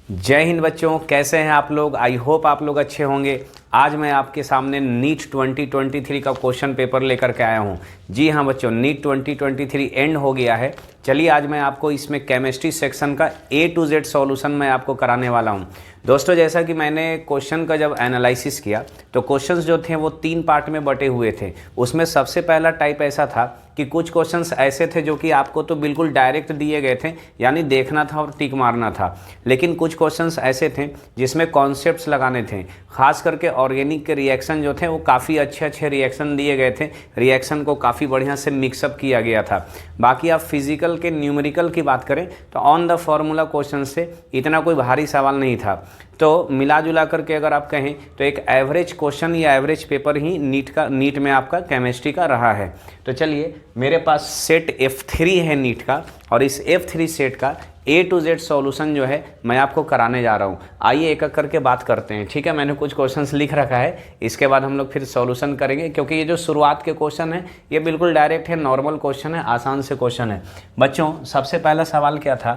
जय हिंद बच्चों, कैसे हैं आप लोग। आई होप आप लोग अच्छे होंगे। आज मैं आपके सामने नीट 2023 का क्वेश्चन पेपर लेकर के आया हूं। जी हाँ बच्चों, नीट 2023 एंड हो गया है। चलिए आज मैं आपको इसमें केमिस्ट्री सेक्शन का A to Z सॉल्यूशन मैं आपको कराने वाला हूं। दोस्तों, जैसा कि मैंने क्वेश्चन का जब एनालिसिस किया तो क्वेश्चंस जो थे वो 3 पार्ट में बटे हुए थे। उसमें सबसे पहला टाइप ऐसा था कि कुछ क्वेश्चंस ऐसे थे जो कि आपको तो बिल्कुल डायरेक्ट दिए गए थे, यानी देखना था और टिक मारना था। लेकिन कुछ क्वेश्चंस ऐसे थे जिसमें कॉन्सेप्ट्स लगाने थे। खास करके ऑर्गेनिक के रिएक्शन जो थे वो काफ़ी अच्छे रिएक्शन दिए गए थे। रिएक्शन को काफ़ी बढ़िया से मिक्सअप किया गया था। बाकी आप फिजिकल के न्यूमेरिकल की बात करें तो ऑन द फॉर्मूला क्वेश्चन से इतना कोई भारी सवाल नहीं था। तो मिला जुला करके अगर आप कहें तो एक एवरेज क्वेश्चन या एवरेज पेपर ही नीट में आपका केमिस्ट्री का रहा है। तो चलिए, मेरे पास सेट F3 है नीट का, और इस F3 सेट का A to Z सॉल्यूशन जो है मैं आपको कराने जा रहा हूँ। आइए एक एक करके बात करते हैं, ठीक है। मैंने कुछ क्वेश्चंस लिख रखा है, इसके बाद हम लोग फिर सॉल्यूशन करेंगे, क्योंकि ये जो शुरुआत के क्वेश्चन है ये बिल्कुल डायरेक्ट है, नॉर्मल क्वेश्चन है, आसान से क्वेश्चन है। बच्चों, सबसे पहला सवाल क्या था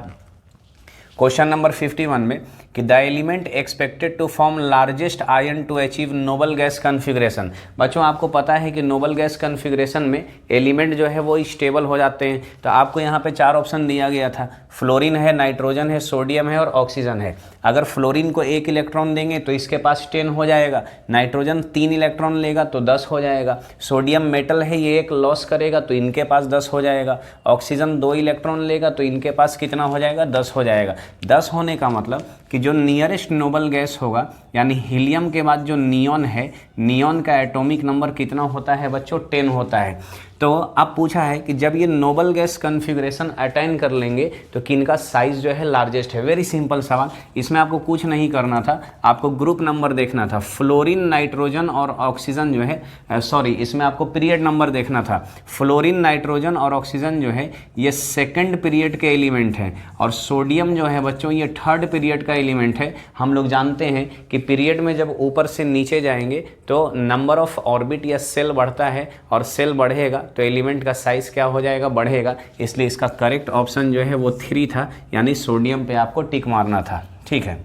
क्वेश्चन नंबर 51 में कि the element expected to form largest ion to achieve noble gas configuration. बच्चों, आपको पता है कि नोबल गैस कन्फिग्रेशन में एलिमेंट जो है वो स्टेबल हो जाते हैं। तो आपको यहाँ पे 4 ऑप्शन दिया गया था, फ्लोरीन है, नाइट्रोजन है, सोडियम है और ऑक्सीजन है। अगर फ्लोरीन को 1 इलेक्ट्रॉन देंगे तो इसके पास 10 हो जाएगा, नाइट्रोजन 3 इलेक्ट्रॉन लेगा तो 10 हो जाएगा, सोडियम मेटल है ये 1 लॉस करेगा तो इनके पास 10 हो जाएगा, ऑक्सीजन 2 इलेक्ट्रॉन लेगा तो इनके पास कितना हो जाएगा, 10 हो जाएगा। 10 होने का मतलब कि जो नियरेस्ट नोबल गैस होगा, यानी हीलियम के बाद जो नियॉन है, नियॉन का एटॉमिक नंबर कितना होता है बच्चों, 10 होता है। तो अब पूछा है कि जब ये नोबल गैस कन्फिग्रेशन अटेन कर लेंगे तो किनका साइज जो है लार्जेस्ट है। वेरी सिंपल सवाल, इसमें आपको कुछ नहीं करना था, आपको ग्रुप नंबर देखना था। फ्लोरीन, नाइट्रोजन और ऑक्सीजन जो है इसमें आपको पीरियड नंबर देखना था। फ्लोरीन, नाइट्रोजन और ऑक्सीजन जो है ये सेकेंड पीरियड के एलिमेंट हैं, और सोडियम जो है बच्चों ये थर्ड पीरियड का एलिमेंट है। हम लोग जानते हैं कि पीरियड में जब ऊपर से नीचे जाएंगे तो नंबर ऑफ ऑर्बिट या सेल बढ़ता है, और सेल बढ़ेगा तो एलिमेंट का साइज क्या हो जाएगा, बढ़ेगा। इसलिए इसका करेक्ट ऑप्शन जो है वो 3 था, यानी सोडियम पे आपको टिक मारना था, ठीक है।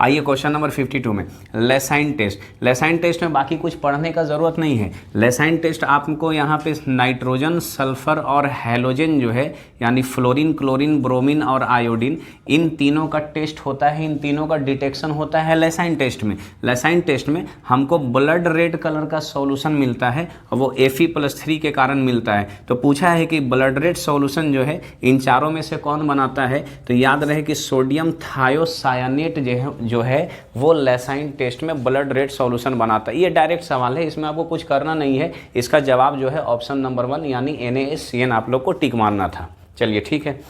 आइए क्वेश्चन नंबर 52 में लेसाइन टेस्ट। लेसाइन टेस्ट में बाकी कुछ पढ़ने का ज़रूरत नहीं है। लेसाइन टेस्ट आपको यहाँ पे नाइट्रोजन, सल्फर और हैलोजन जो है, यानी फ्लोरीन, क्लोरीन, ब्रोमीन और आयोडीन, इन तीनों का टेस्ट होता है, इन तीनों का डिटेक्शन होता है लेसाइन टेस्ट में। लेसाइन टेस्ट में हमको ब्लड रेड कलर का सॉल्यूशन मिलता है, और वो Fe+3 के कारण मिलता है। तो पूछा है कि ब्लड रेड सॉल्यूशन जो है इन चारों में से कौन बनाता है, तो याद रहे कि सोडियम थायोसायानेट जो है वो लेसाइन टेस्ट में ब्लड रेड सॉल्यूशन बनाता है। ये डायरेक्ट सवाल है, इसमें आपको कुछ करना नहीं है। इसका जवाब जो है ऑप्शन नंबर 1 यानी NaCN आप लोग को टिक मारना था। चलिए ठीक है,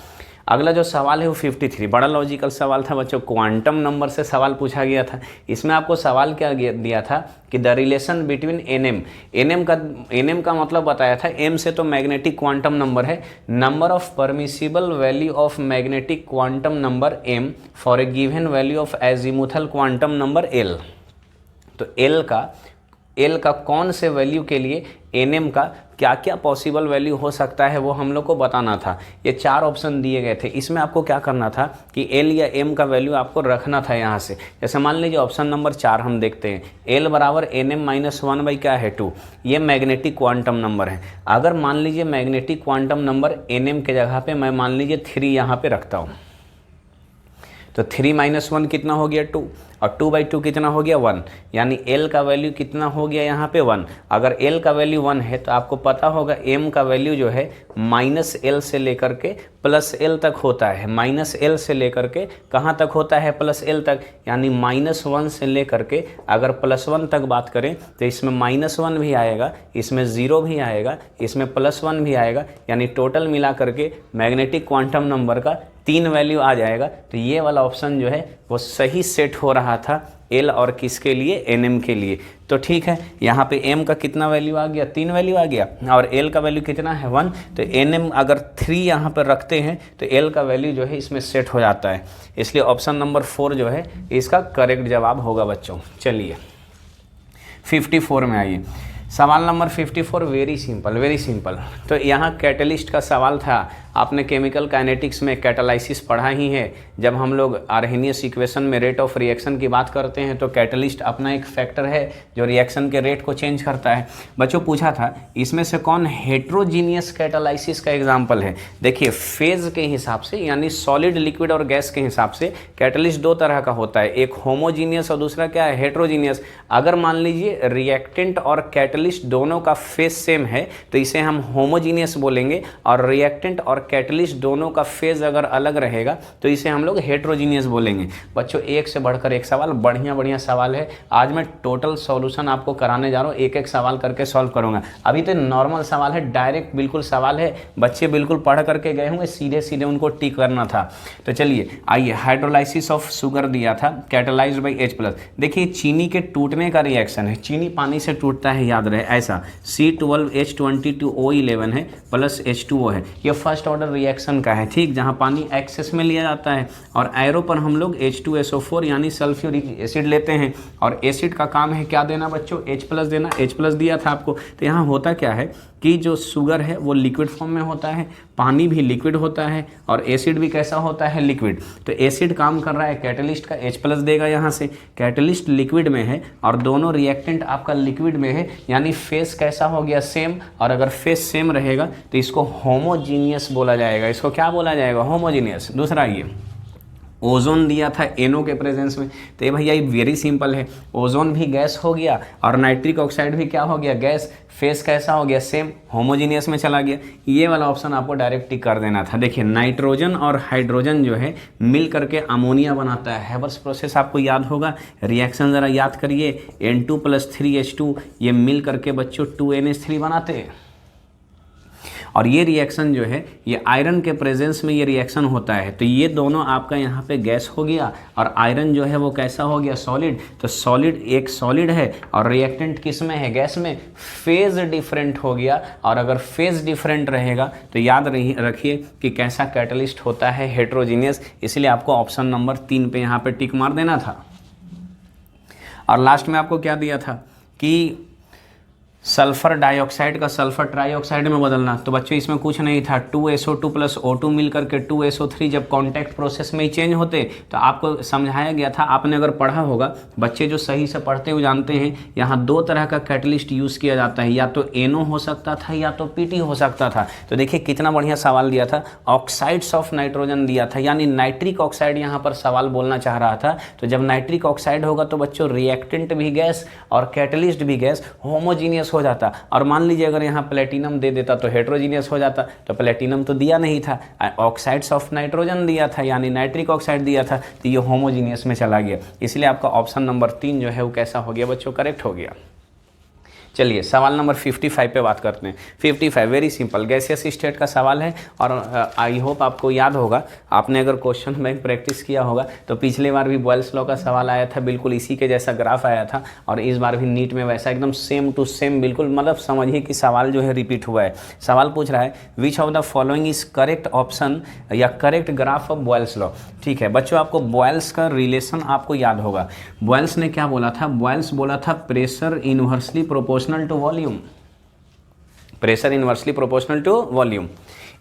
अगला जो सवाल है वो 53, बड़ा लॉजिकल सवाल था बच्चों। क्वांटम नंबर से सवाल पूछा गया था। इसमें आपको सवाल क्या दिया था कि द रिलेशन बिटवीन NM का मतलब बताया था, M से तो मैग्नेटिक क्वांटम नंबर है, number of permissible value of magnetic quantum number M for a given value of azimuthal quantum number L। तो L का कौन से वैल्यू के लिए NM का क्या क्या पॉसिबल वैल्यू हो सकता है वो हम लोग को बताना था। ये 4 ऑप्शन दिए गए थे, इसमें आपको क्या करना था कि L या M का वैल्यू आपको रखना था यहाँ से। जैसे मान लीजिए ऑप्शन नंबर 4 हम देखते हैं, L बराबर NM-1 बाई क्या है 2, ये मैग्नेटिक क्वांटम नंबर है। अगर मान लीजिए मैग्नेटिक क्वांटम नंबर NM के जगह पे मैं मान लीजिए 3 यहाँ पे रखता हूँ, तो 3 - 1 कितना हो गया 2, और 2/2 कितना हो गया 1, यानी L का वैल्यू कितना हो गया यहाँ पे 1। अगर L का वैल्यू 1 है तो आपको पता होगा M का वैल्यू जो है -L से लेकर के +L तक होता है। -L से लेकर के कहाँ तक होता है, +L तक, यानी -1 से लेकर के अगर +1 तक बात करें तो इसमें -1 भी आएगा, इसमें 0 भी आएगा, इसमें +1 भी आएगा, यानी टोटल मिला करके मैग्नेटिक क्वांटम नंबर का 3 वैल्यू आ जाएगा। तो ये वाला ऑप्शन जो है वो सही सेट हो रहा था L और किसके लिए, NM के लिए। तो ठीक है, यहाँ पे M का कितना वैल्यू आ गया, 3 वैल्यू आ गया, और L का वैल्यू कितना है 1। तो NM अगर 3 यहाँ पर रखते हैं तो L का वैल्यू जो है इसमें सेट हो जाता है। इसलिए ऑप्शन नंबर 4 जो है इसका करेक्ट जवाब होगा बच्चों। चलिए 54 में आइए। सवाल नंबर 54 वेरी सिंपल। तो यहाँ कैटलिस्ट का सवाल था, आपने केमिकल काइनेटिक्स में कैटालाइसिस पढ़ा ही है। जब हम लोग आर्हेनियस इक्वेशन में रेट ऑफ रिएक्शन की बात करते हैं तो कैटलिस्ट अपना एक फैक्टर है जो रिएक्शन के रेट को चेंज करता है। बच्चों पूछा था इसमें से कौन हेट्रोजीनियस कैटालाइसिस का एग्जाम्पल है। देखिए फेज के हिसाब से यानी सॉलिड लिक्विड और गैस के हिसाब से कैटलिस्ट दो तरह का होता है, एक होमोजीनियस और दूसरा क्या है, हेट्रोजीनियस। अगर मान लीजिए रिएक्टेंट और कैटलिस्ट दोनों का फेज सेम है तो इसे हम होमोजीनियस बोलेंगे, और रिएक्टेंट और कैटलिस्ट दोनों का फेज अगर अलग रहेगा तो इसे हम लोग हेट्रोजीनियस बोलेंगे। बच्चों एक से बढ़कर एक सवाल, बढ़िया बढ़िया सवाल है। आज मैं टोटल सॉल्यूशन आपको कराने जा रहा हूँ, एक एक सवाल करके सॉल्व करूंगा। अभी तो नॉर्मल सवाल है, डायरेक्ट बिल्कुल सवाल है, बच्चे बिल्कुल पढ़ करके गए होंगे, सीधे सीधे उनको टिक करना था। तो चलिए आइए, हाइड्रोलाइसिस ऑफ शुगर दिया था कैटालाइज्ड बाई H+। देखिए चीनी के टूटने का रिएक्शन है, चीनी पानी से टूटता है, याद रहे ऐसा। C12H22O11 है प्लस H2O है, ये फर्स्ट ऑर्डर रिएक्शन का है, ठीक, जहाँ पानी एक्सेस में लिया जाता है और एरो पर हम लोग H2SO4 यानी सल्फ्यूरिक एसिड लेते हैं, और एसिड का काम है क्या देना बच्चों, H+ देना। H+ दिया था आपको। तो यहाँ होता क्या है कि जो शुगर है वो लिक्विड फॉर्म में होता है, पानी भी लिक्विड होता है और एसिड भी कैसा होता है, लिक्विड। तो एसिड काम कर रहा है कैटलिस्ट का, H+ देगा यहाँ से। कैटलिस्ट लिक्विड में है और दोनों रिएक्टेंट आपका लिक्विड में है, यानी फेस कैसा हो गया, सेम। और अगर फेस सेम रहेगा तो इसको होमोजीनियस बोला जाएगा। इसको क्या बोला जाएगा, होमोजीनियस। दूसरा ये ओजोन दिया था NO के प्रेजेंस में, तो ये भैया ये वेरी सिंपल है, ओजोन भी गैस हो गया और नाइट्रिक ऑक्साइड भी क्या हो गया, गैस। फेस कैसा हो गया, सेम, होमोजीनियस में चला गया। ये वाला ऑप्शन आपको डायरेक्ट टिक कर देना था। देखिए नाइट्रोजन और हाइड्रोजन जो है मिल करके अमोनिया बनाता है, हैबर्स प्रोसेस आपको याद होगा। रिएक्शन ज़रा याद करिए, N2 + 3H2 ये मिल करके बच्चों 2NH3 बनाते हैं। और ये रिएक्शन जो है ये आयरन के प्रेजेंस में ये रिएक्शन होता है, तो ये दोनों आपका यहाँ पे गैस हो गया और आयरन जो है वो कैसा हो गया, सॉलिड। तो सॉलिड एक सॉलिड है और रिएक्टेंट किस में है, गैस में। फेज डिफरेंट हो गया, और अगर फेज डिफरेंट रहेगा तो याद रखिए कि कैसा कैटलिस्ट होता है, हेट्रोजीनियस। इसलिए आपको ऑप्शन नंबर 3 पे यहाँ पे टिक मार देना था। और लास्ट में आपको क्या दिया था कि सल्फर डाइऑक्साइड का सल्फर ट्राइऑक्साइड में बदलना। तो बच्चों इसमें कुछ नहीं था, 2SO2 + O2 मिल करके 2SO3 जब कांटेक्ट प्रोसेस में ही चेंज होते तो आपको समझाया गया था। आपने अगर पढ़ा होगा, बच्चे जो सही से पढ़ते हुए जानते हैं, यहाँ दो तरह का कैटलिस्ट यूज़ किया जाता है, या तो NO हो सकता था या तो PT हो सकता था। तो देखिए कितना बढ़िया सवाल दिया था, ऑक्साइड्स ऑफ नाइट्रोजन दिया था, यानी नाइट्रिक ऑक्साइड यहाँ पर सवाल बोलना चाह रहा था। तो जब नाइट्रिक ऑक्साइड होगा तो बच्चों रिएक्टेंट भी गैस और कैटलिस्ट भी गैस, होमोजीनियस हो जाता। और मान लीजिए अगर यहाँ प्लेटिनम दे देता तो हेट्रोजीनियस हो जाता, तो प्लेटिनम तो दिया नहीं था, ऑक्साइड्स ऑफ नाइट्रोजन दिया था यानी नाइट्रिक ऑक्साइड दिया था, तो ये होमोजीनियस में चला गया। इसलिए आपका ऑप्शन नंबर 3 जो है वो कैसा हो गया बच्चों, करेक्ट हो गया। चलिए सवाल नंबर 55 पे बात करते हैं। 55 वेरी सिंपल गैसियस स्टेट का सवाल है, और आई होप आपको याद होगा, आपने अगर क्वेश्चन बैंक प्रैक्टिस किया होगा तो पिछले बार भी बॉयल्स लॉ का सवाल आया था, बिल्कुल इसी के जैसा ग्राफ आया था, और इस बार भी नीट में वैसा एकदम सेम टू सेम, बिल्कुल मतलब समझिए कि सवाल जो है रिपीट हुआ है। सवाल पूछ रहा है which of the following is correct option या correct graph of Boyle's law. ठीक है बच्चों, आपको बॉयल्स का रिलेशन आपको याद होगा। बॉयल्स ने क्या बोला था, बॉयल्स बोला था pressure inversely proportional to volume, pressure inversely proportional to volume.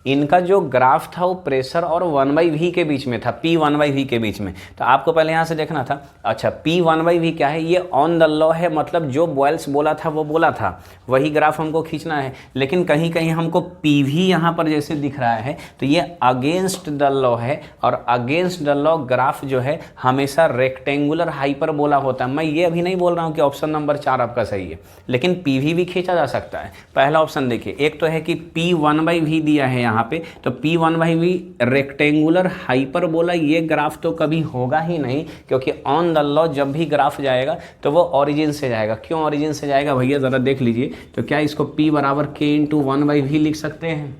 इनका जो ग्राफ था वो प्रेशर और 1/v के बीच में था, P 1/v के बीच में। तो आपको पहले यहाँ से देखना था, अच्छा P 1/v क्या है, ये ऑन द लॉ है, मतलब जो बॉयल्स बोला था वो बोला था, वही ग्राफ हमको खींचना है। लेकिन कहीं कहीं हमको PV यहाँ पर जैसे दिख रहा है तो ये अगेंस्ट द लॉ है, और अगेंस्ट द लॉ ग्राफ जो है हमेशा रेक्टेंगुलर हाइपरबोला होता है। मैं ये अभी नहीं बोल रहा हूँ कि ऑप्शन नंबर 4 आपका सही है, लेकिन PV भी खींचा जा सकता है। पहला ऑप्शन देखिए, एक तो है कि P 1/v दिया है यहाँ पे, तो P 1/v रेक्टेंगुलर हाइपरबोला, ये ग्राफ तो कभी होगा ही नहीं, क्योंकि ऑन द लॉ जब भी ग्राफ जाएगा तो वो ओरिजिन से जाएगा। क्यों ओरिजिन से जाएगा भैया जरा देख लीजिए, तो क्या इसको P = K × 1/v लिख सकते हैं।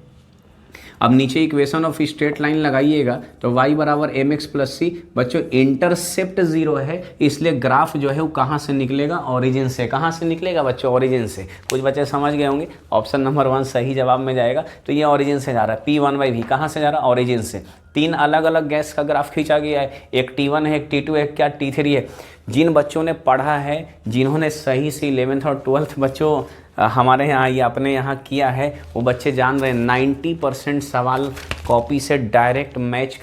अब नीचे इक्वेशन ऑफ स्ट्रेट लाइन लगाइएगा तो y = mx + c। बच्चों इंटरसेप्ट 0 है, इसलिए ग्राफ जो है वो कहाँ से निकलेगा, ओरिजिन से। कहाँ से निकलेगा बच्चों, ओरिजिन से। कुछ बच्चे समझ गए होंगे, ऑप्शन नंबर 1 सही जवाब में जाएगा। तो ये ओरिजिन से जा रहा है, P 1/v कहाँ से जा रहा है, ओरिजिन से। 3 अलग अलग गैस का ग्राफ खींचा गया है, एक T1 है, एक T2 है, T3 है। जिन बच्चों ने पढ़ा है, जिन्होंने सही से 11th और 12th बच्चों हमारे यहाँ ये अपने यहाँ किया है वो बच्चे जान रहे हैं 90% सवाल कॉपी से डायरेक्ट मैच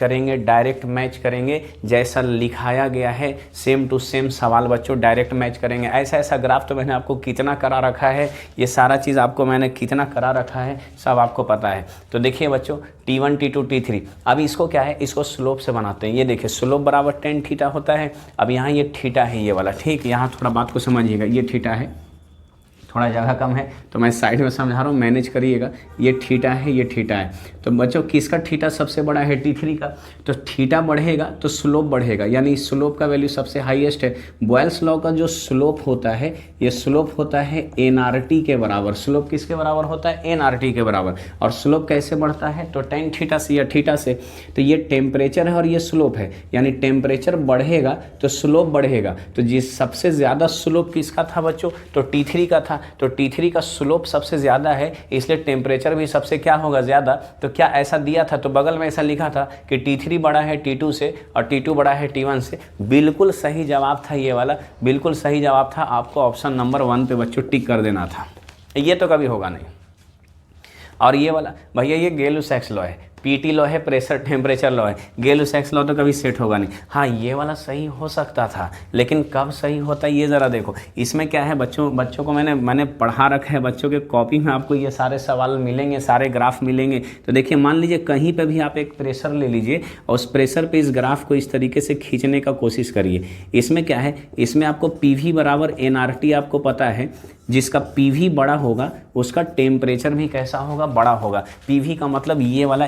करेंगे जैसा लिखाया गया है सेम टू सेम सवाल बच्चों डायरेक्ट मैच करेंगे। ऐसा ग्राफ तो मैंने आपको कितना करा रखा है, ये सारा चीज़ आपको मैंने कितना करा रखा है सब आपको पता है। तो देखिए बच्चों T1 T2 T3, अब इसको क्या है, इसको स्लोप से बनाते हैं। ये देखिए स्लोप बराबर tan थीटा होता है। अब यहाँ ये थीटा है ये वाला, ठीक, यहाँ थोड़ा बात को समझिएगा, ये थीटा है, थोड़ा जगह कम है तो मैं साइड में समझा रहा हूँ, मैनेज करिएगा। ये थीटा है, ये थीटा है। तो बच्चों किसका थीटा सबसे बड़ा है, T3 का। तो थीटा बढ़ेगा तो स्लोप बढ़ेगा, यानी स्लोप का वैल्यू सबसे हाईएस्ट है। बॉयल्स लॉ का जो स्लोप होता है, ये स्लोप होता है NRT के बराबर। स्लोप किसके बराबर होता है, NRT के बराबर। और स्लोप कैसे बढ़ता है, तो tan थीटा से या थीटा से। तो ये टेम्परेचर है और ये स्लोप है, यानी टेम्परेचर बढ़ेगा तो स्लोप बढ़ेगा। तो जिस सबसे ज़्यादा स्लोप किसका था बच्चों, तो T3 का था। तो T3 का स्लोप सबसे ज़्यादा है, इसलिए टेम्परेचर भी सबसे क्या होगा, ज़्यादा। तो क्या ऐसा दिया था, तो बगल में ऐसा लिखा था कि T3 बड़ा है T2 से और T2 बड़ा है T1 से। बिल्कुल सही जवाब था ये वाला, बिल्कुल सही जवाब था। आपको ऑप्शन नंबर 1 पे बच्चों टिक कर देना था, ये तो कभी होगा नहीं। और ये वाला भैया ये गेलू-सैक्स लॉ है, PT लॉ है, प्रेशर टेम्परेचर लॉ है। गेलू-सैक्स लॉ तो कभी सेट होगा नहीं। हाँ ये वाला सही हो सकता था, लेकिन कब सही होता है ये ज़रा देखो। इसमें क्या है बच्चों को मैंने पढ़ा रखा है, बच्चों के कॉपी में आपको ये सारे सवाल मिलेंगे, सारे ग्राफ मिलेंगे। तो देखिए मान लीजिए कहीं पे भी आप एक प्रेशर ले लीजिए और उस प्रेशर पे इस ग्राफ को इस तरीके से खींचने का कोशिश करिए। इसमें क्या है, इसमें आपको PV बराबर NRT आपको पता है। जिसका PV बड़ा होगा उसका टेम्परेचर भी कैसा होगा, बड़ा होगा। PV का मतलब ये वाला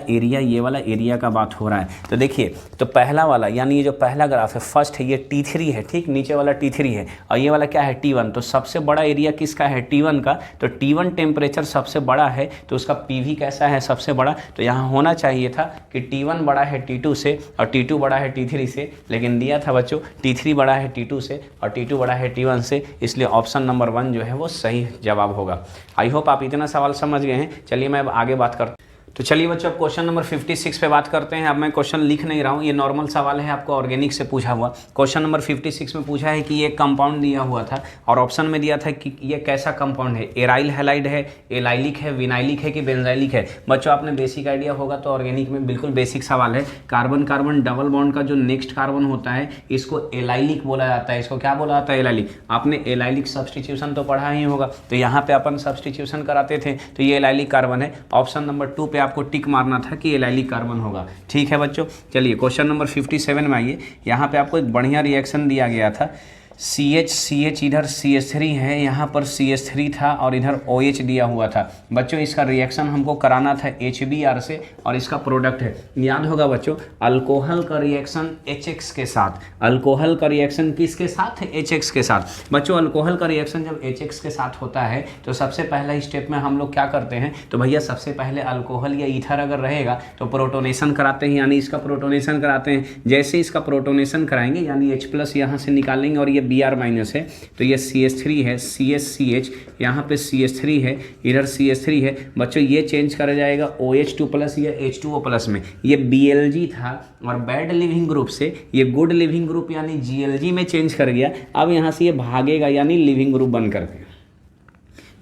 एरिया का बात हो रहा है। तो देखिए तो पहला वाला यानी ये जो पहला ग्राफ है फर्स्ट है, ये T3 है, ठीक, नीचे वाला T3 है और ये वाला क्या है, T1। तो सबसे बड़ा एरिया किसका है, T1 का। तो T1 टेम्परेचर सबसे बड़ा है तो उसका PV कैसा है, सबसे बड़ा। तो यहाँ होना चाहिए था कि T1 बड़ा है T2 से और T2 बड़ा है T3 से, लेकिन दिया था बच्चों T3 बड़ा है T2 से और T2 बड़ा है T1 से, इसलिए ऑप्शन नंबर 1 जो है वो सही जवाब होगा। आई होप आप इतना सवाल समझ गए हैं। चलिए मैं अब आगे बात करता हूँ। तो चलिए बच्चों अब क्वेश्चन नंबर 56 पे बात करते हैं। अब मैं क्वेश्चन लिख नहीं रहा हूँ, ये नॉर्मल सवाल है, आपको ऑर्गेनिक से पूछा हुआ। क्वेश्चन नंबर 56 में पूछा है कि ये कंपाउंड दिया हुआ था और ऑप्शन में दिया था कि ये कैसा कंपाउंड है, एराइल हैलाइड है, एलाइलिक है, विनाइलिक है कि बेंजाइलिक है। बच्चों आपने बेसिक आइडिया होगा तो ऑर्गेनिक में बिल्कुल बेसिक सवाल है। कार्बन कार्बन डबल बॉन्ड का जो नेक्स्ट कार्बन होता है इसको एलाइलिक बोला जाता है। इसको क्या बोला जाता है, एलाइलिक। आपने एलाइलिक सब्सटीट्यूशन तो पढ़ा ही होगा, तो यहाँ पे अपन सब्सटीट्यूशन कराते थे, तो ये एलाइलिक कार्बन है। ऑप्शन नंबर 2 पे आपको टिक मारना था कि एलाइलिक कार्बन होगा। ठीक है बच्चों, चलिए क्वेश्चन नंबर 57 में आइए। यहाँ पे आपको एक बढ़िया रिएक्शन दिया गया था। CH इधर CH3 है, यहाँ पर CH3 था और इधर OH दिया हुआ था। बच्चों इसका रिएक्शन हमको कराना था HBr से और इसका प्रोडक्ट है, याद होगा बच्चों, अल्कोहल का रिएक्शन HX के साथ। अल्कोहल का रिएक्शन किसके साथ है, HX के साथ। बच्चों अल्कोहल का रिएक्शन जब HX के साथ होता है तो सबसे पहला स्टेप में हम लोग क्या करते हैं, तो भैया सबसे पहले अल्कोहल या ईथर अगर रहेगा तो प्रोटोनेशन कराते हैं, यानी इसका प्रोटोनेशन कराते हैं। जैसे इसका प्रोटोनेशन कराएंगे यानी H+ यहाँ से निकालेंगे और ये Br- है, तो ये CH3 है, CH यहाँ पे CH3 है, इधर CH3 है। बच्चों ये चेंज कर जाएगा OH2+ या H2O+ में। ये Blg था और बैड लिविंग ग्रुप से ये गुड लिविंग ग्रुप यानी Glg में चेंज कर गया। अब यहाँ से ये भागेगा यानी लिविंग ग्रुप बन करके।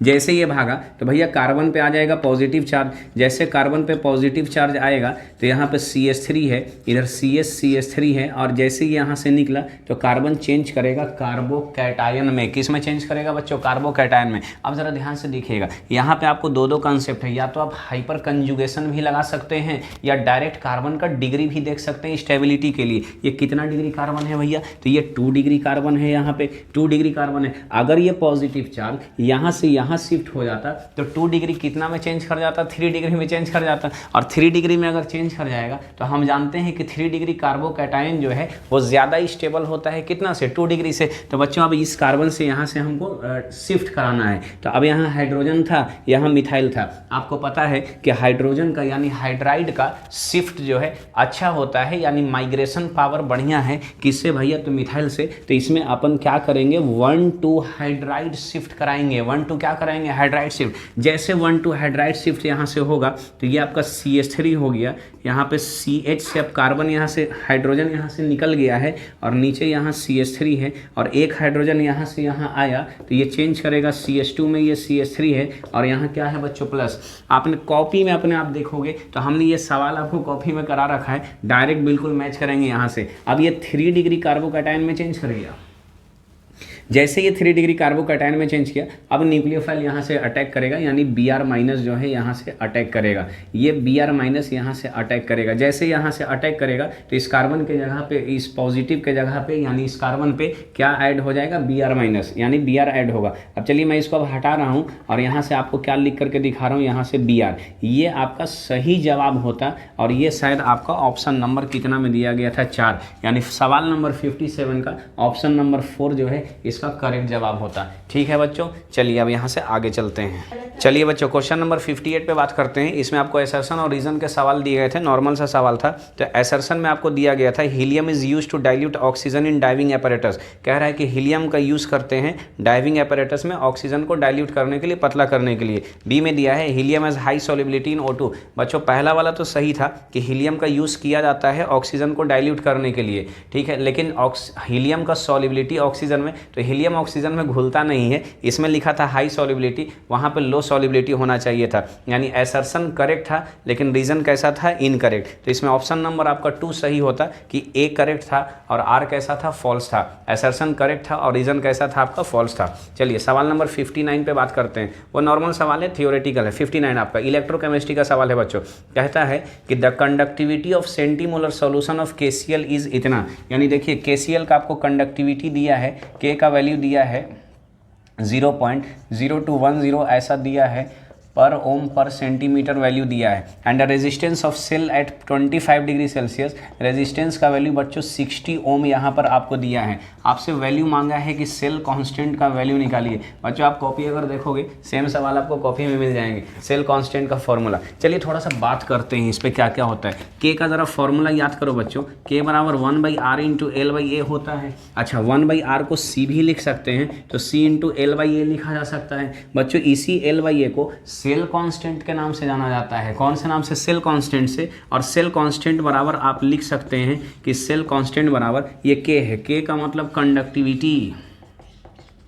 जैसे ये भागा तो भैया कार्बन पे आ जाएगा पॉजिटिव चार्ज। जैसे कार्बन पे पॉजिटिव चार्ज आएगा तो यहाँ पे CH3 है, इधर CH3 है और जैसे ही यहाँ से निकला तो कार्बन चेंज करेगा कार्बोकैटायन में। किस में चेंज करेगा बच्चों, कार्बोकैटायन में। अब ज़रा ध्यान से देखिएगा, यहाँ पे आपको दो कंसेप्ट है, या तो आप हाइपर कंजुगेशन भी लगा सकते हैं या डायरेक्ट कार्बन का डिग्री भी देख सकते हैं स्टेबिलिटी के लिए। ये कितना डिग्री कार्बन है भैया, तो ये 2 डिग्री कार्बन है, यहाँ पे 2 डिग्री कार्बन है। अगर ये पॉजिटिव चार्ज यहाँ से यहाँ शिफ्ट हो जाता तो 2 डिग्री कितना में चेंज कर जाता, 3 डिग्री में चेंज कर जाता। और 3 डिग्री में अगर चेंज कर जाएगा तो हम जानते हैं कि 3 डिग्री कार्बोकैटायन जो है वो ज़्यादा स्टेबल होता है, कितना से, 2 डिग्री से। तो बच्चों अब इस कार्बन से यहाँ से हमको शिफ्ट कराना है। तो अब यहाँ हाइड्रोजन था, यहाँ मिथाइल था। आपको पता है कि हाइड्रोजन का यानी हाइड्राइड का शिफ्ट जो है अच्छा होता है, यानी माइग्रेशन पावर बढ़िया है। किससे भैया, तो मिथाइल से। तो इसमें अपन क्या करेंगे, 1 to हाइड्राइड शिफ्ट कराएंगे। 1 to क्या कराएंगे, हाइड्राइड शिफ्ट। जैसे 1 to हाइड्राइड शिफ्ट यहाँ से होगा तो ये आपका CH3 हो गया, यहाँ पे CH से अब कार्बन यहाँ से हाइड्रोजन यहाँ से निकल गया है और नीचे यहाँ CH3 है और एक हाइड्रोजन यहाँ से यहाँ आया तो ये चेंज करेगा CH2 में, ये CH3 है और यहाँ क्या है बच्चों प्लस। आपने कॉपी में अपने आप देखोगे तो हमने ये सवाल आपको कॉपी में करा रखा है, डायरेक्ट बिल्कुल मैच करेंगे यहाँ से। अब ये 3 डिग्री कार्बोकैटायन में चेंज करेगा, जैसे ये 3 डिग्री कार्बोकैटायन में चेंज किया अब न्यूक्लियोफाइल यहाँ से अटैक करेगा, यानी Br माइनस जो है यहाँ से अटैक करेगा, ये Br माइनस यहाँ से अटैक करेगा। जैसे यहाँ से अटैक करेगा तो इस कार्बन के जगह पे, इस पॉजिटिव के जगह पे यानी इस कार्बन पे क्या ऐड हो जाएगा, Br माइनस, यानी Br ऐड होगा। अब चलिए मैं इसको अब हटा रहा हूँ और यहाँ से आपको क्या लिख करके दिखा रहा हूँ, यहाँ से Br, ये आपका सही जवाब होता और ये शायद आपका ऑप्शन नंबर कितना में दिया गया था, 4, यानी सवाल नंबर 57 का ऑप्शन नंबर 4 जो है इसका करेक्ट जवाब होता। ठीक है बच्चों, चलिए अब यहाँ से आगे चलते हैं। चलिए बच्चों क्वेश्चन नंबर 58 पे बात करते हैं। इसमें आपको असर्शन और रीजन के सवाल दिए गए थे, नॉर्मल सा सवाल था। तो असर्शन में आपको दिया गया था helium is use to dilute oxygen in diving apparatus. कह रहा है कि हीलियम का यूज़ करते हैं डाइविंग एपरेटस में ऑक्सीजन को डाइल्यूट करने के लिए, पतला करने के लिए। बी में दिया है हीलियम एज हाई सॉल्युबिलिटी इन O2। बच्चों पहला वाला तो सही था कि हीलियम का यूज़ किया जाता है ऑक्सीजन को डाइल्यूट करने के लिए, ठीक है, लेकिन हीलियम का सॉल्युबिलिटी ऑक्सीजन में, तो हीलियम ऑक्सीजन में घुलता नहीं है। इसमें लिखा था हाई सॉल्युबिलिटी, वहाँ पे लो सॉल्युबिलिटी होना चाहिए था, यानी असर्शन करेक्ट था लेकिन रीजन कैसा था, इनकरेक्ट। तो इसमें ऑप्शन नंबर आपका 2 सही होता कि ए करेक्ट था और आर कैसा था, फॉल्स था। असर्शन करेक्ट था और रीजन कैसा था आपका, फॉल्स था। चलिए सवाल नंबर 59 पे बात करते हैं। वो नॉर्मल सवाल है, थियोरेटिकल है। 59 आपका इलेक्ट्रोकेमिस्ट्री का सवाल है बच्चों। कहता है कि the conductivity of centimolar solution of KCl is इतना, यानी देखिए KCl का आपको कंडक्टिविटी दिया है, K का वैल्यू दिया है 0.0210 ऐसा दिया है, पर ओम पर सेंटीमीटर वैल्यू दिया है, and resistance of cell at 25 degree Celsius. Resistance का वैल्यू बच्चों 60 ओम यहाँ पर आपको दिया है। आपसे वैल्यू मांगा है कि सेल कांस्टेंट का वैल्यू निकालिए। बच्चों आप कॉपी अगर देखोगे सेम सवाल आपको कॉपी में मिल जाएंगे, सेल कांस्टेंट का फॉर्मूला। चलिए थोड़ा सा बात करते हैं इस पर क्या क्या होता है। के का ज़रा फॉर्मूला याद करो बच्चों, के बराबर 1/r इंटू L/A होता है। अच्छा 1/r को सी भी लिख सकते हैं, तो सी इंटू L/A लिखा जा सकता है। बच्चों इसी L/A को सेल कांस्टेंट के नाम से जाना जाता है। कौन से नाम से, सेल कांस्टेंट से। और सेल कांस्टेंट बराबर आप लिख सकते हैं कि सेल कांस्टेंट बराबर ये के है, के का मतलब कंडक्टिविटी,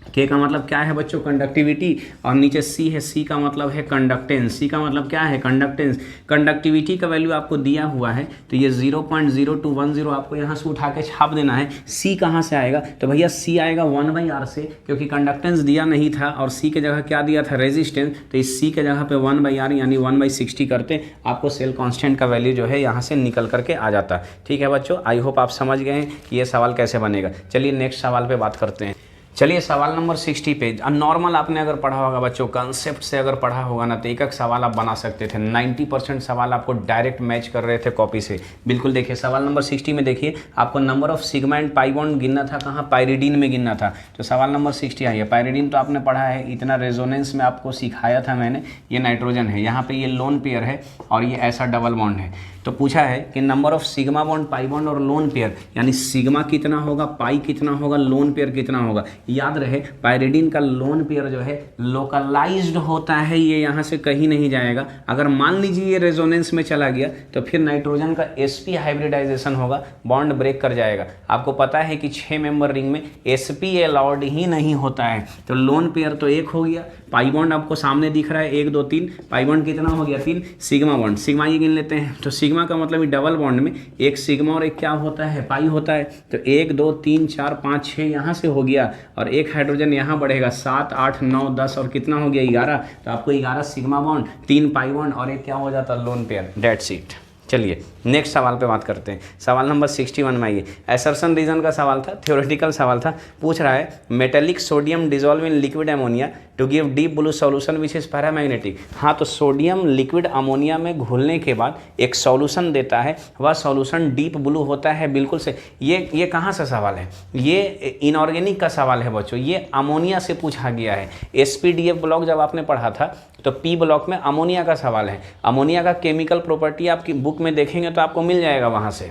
के का मतलब क्या है बच्चों, कंडक्टिविटी, और नीचे सी है, सी का मतलब है कंडक्टेंस। सी का मतलब क्या है, कंडक्टेंस। कंडक्टिविटी का वैल्यू आपको दिया हुआ है तो ये 0.0210 आपको यहाँ से उठा के छाप देना है। सी कहाँ से आएगा, तो भैया सी आएगा 1/r से, क्योंकि कंडक्टेंस दिया नहीं था और सी के जगह क्या दिया था, रेजिस्टेंस। तो इस सी के जगह पे 1/r यानी 1/60 करते आपको सेल कांस्टेंट का वैल्यू जो है यहाँ से निकल करके आ जाता। ठीक है बच्चों, आई होप आप समझ गए हैं कि ये सवाल कैसे बनेगा। चलिए नेक्स्ट सवाल पे बात करते हैं। चलिए सवाल नंबर 60 पे नॉर्मल आपने अगर पढ़ा होगा बच्चों, कंसेप्ट से अगर पढ़ा होगा ना तो एक एक सवाल आप बना सकते थे। 90% सवाल आपको डायरेक्ट मैच कर रहे थे कॉपी से। बिल्कुल देखिए सवाल नंबर 60 में देखिए आपको number of sigma and pi bond गिनना था, कहाँ, पायरिडीन में गिनना था। तो सवाल नंबर 60 आइए। पायरिडीन तो आपने पढ़ा है, इतना रेजोनेंस में आपको सिखाया था मैंने। ये नाइट्रोजन है, यहाँ पे ये लोन पेयर है और ये ऐसा डबल बॉन्ड है। तो पूछा है कि number of sigma bond, pi bond और लोन पेयर, यानी सिग्मा कितना होगा, पाई कितना होगा, लोन पेयर कितना होगा। याद रहे पायरिडीन का लोन पेयर जो है लोकलाइज्ड होता है, ये यहाँ से कहीं नहीं जाएगा। अगर मान लीजिए ये रेजोनेंस में चला गया तो फिर नाइट्रोजन का sp हाइब्रिडाइजेशन होगा, बॉन्ड ब्रेक कर जाएगा। आपको पता है कि 6 मेंबर रिंग में sp अलाउड ही नहीं होता है। तो लोन पेयर तो 1 हो गया, पाई बॉन्ड आपको सामने दिख रहा है 1 2 3, पाई बॉन्ड कितना हो गया 3, सिग्मा बॉन्ड, सिग्मा ये गिन लेते हैं। तो सिग्मा का मतलब डबल बॉन्ड में एक सिग्मा और एक क्या होता है, पाई होता है। तो 1 2 3 4 5 6 यहाँ से हो गया और एक हाइड्रोजन यहाँ बढ़ेगा 7 8 9 10 और कितना हो गया 11। तो आपको 11 सिग्मा बॉन्ड, 3 पाई बॉन्ड और एक क्या हो जाता है, लोन पेयर। That's it. चलिए नेक्स्ट सवाल पे बात करते हैं। सवाल नंबर 61 में आइए। असर्शन रीजन का सवाल था, थ्योरेटिकल सवाल था। पूछ रहा है metallic sodium dissolve in liquid ammonia to give deep blue solution which is paramagnetic. हाँ, तो सोडियम लिक्विड अमोनिया में घुलने के बाद एक सॉल्यूशन देता है, वह सॉल्यूशन डीप ब्लू होता है। बिल्कुल से ये कहाँ से सवाल है, ये इनऑर्गेनिक का सवाल है बच्चों, ये अमोनिया से पूछा गया है। SPDF ब्लॉक जब आपने पढ़ा था तो P ब्लॉक में अमोनिया का सवाल है। अमोनिया का केमिकल प्रॉपर्टी आपकी बुक में देखेंगे तो आपको मिल जाएगा वहाँ से।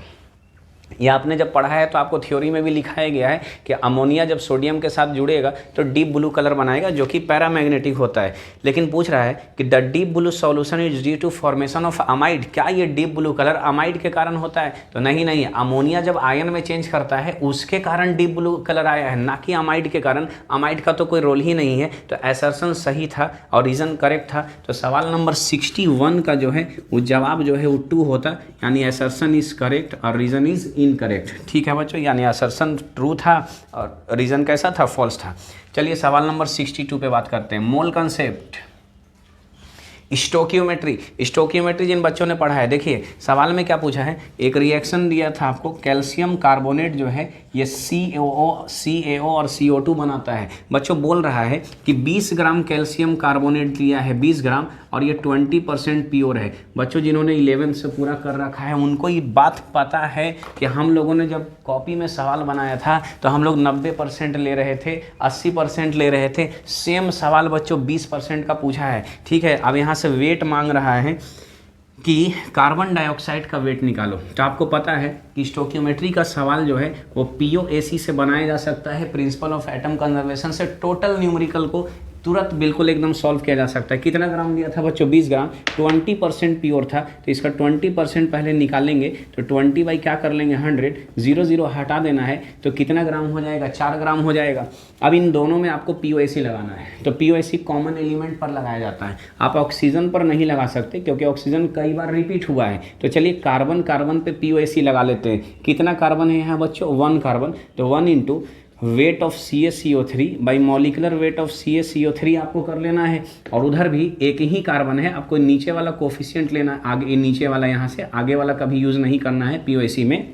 ये आपने जब पढ़ा है तो आपको थ्योरी में भी लिखाया गया है कि अमोनिया जब सोडियम के साथ जुड़ेगा तो डीप ब्लू कलर बनाएगा, जो कि पैरामैग्नेटिक होता है। लेकिन पूछ रहा है कि the deep blue solution is due to formation of amide. क्या ये डीप ब्लू कलर अमाइड के कारण होता है? तो नहीं, अमोनिया जब आयन में चेंज करता है उसके कारण डीप ब्लू कलर आया है, ना कि अमाइड के कारण। अमाइड का तो कोई रोल ही नहीं है। तो असर्शन सही था और रीज़न करेक्ट था। तो सवाल नंबर 61 का जो है वो जवाब जो है वो 2 होता, यानी असर्शन इज करेक्ट और रीज़न इज इनकरेक्ट। ठीक है बच्चों, यानी असर्शन ट्रू था और रीज़न कैसा था? फॉल्स था। चलिए सवाल नंबर 62 पे बात करते हैं। मोल कंसेप्ट, स्टोकियोमेट्री जिन बच्चों ने पढ़ा है, देखिए सवाल में क्या पूछा है। एक रिएक्शन दिया था आपको, कैल्शियम कार्बोनेट जो है ये CaO और CO2 बनाता है। बच्चों बोल रहा है कि 20 ग्राम कैल्शियम कार्बोनेट दिया है, 20 ग्राम, और ये 20% प्योर है। बच्चों जिन्होंने 11th से पूरा कर रखा है उनको ये बात पता है कि हम लोगों ने जब कॉपी में सवाल बनाया था तो हम लोग 90% ले रहे थे, 80% ले रहे थे। सेम सवाल बच्चों 20% का पूछा है। ठीक है, अब यहाँ से वेट मांग रहा है कि कार्बन डाइऑक्साइड का वेट निकालो। तो आपको पता है कि स्टोकियोमेट्री का सवाल जो है वो POAC से बनाया जा सकता है, प्रिंसिपल ऑफ एटम कंजर्वेशन से। टोटल न्यूमेरिकल को तुरंत बिल्कुल एकदम सॉल्व किया जा सकता है। कितना ग्राम दिया था बच्चों? 20 ग्राम। 20% प्योर था तो इसका 20% पहले निकालेंगे तो 20 बाई क्या कर लेंगे 100, 0 हटा देना है तो कितना ग्राम हो जाएगा? 4 ग्राम हो जाएगा। अब इन दोनों में आपको POAC लगाना है। तो POAC कॉमन एलिमेंट पर लगाया जाता है, आप ऑक्सीजन पर नहीं लगा सकते क्योंकि ऑक्सीजन कई बार रिपीट हुआ है। तो चलिए कार्बन पे POAC लगा लेते हैं। कितना कार्बन है यहाँ बच्चों? 1 कार्बन। तो 1 into weight of CaCO3 by molecular weight of CaCO3 आपको कर लेना है। और उधर भी एक ही कार्बन है, आपको नीचे वाला कोफिशिएंट लेना है, आगे नीचे वाला, यहाँ से आगे वाला कभी यूज़ नहीं करना है POAC में।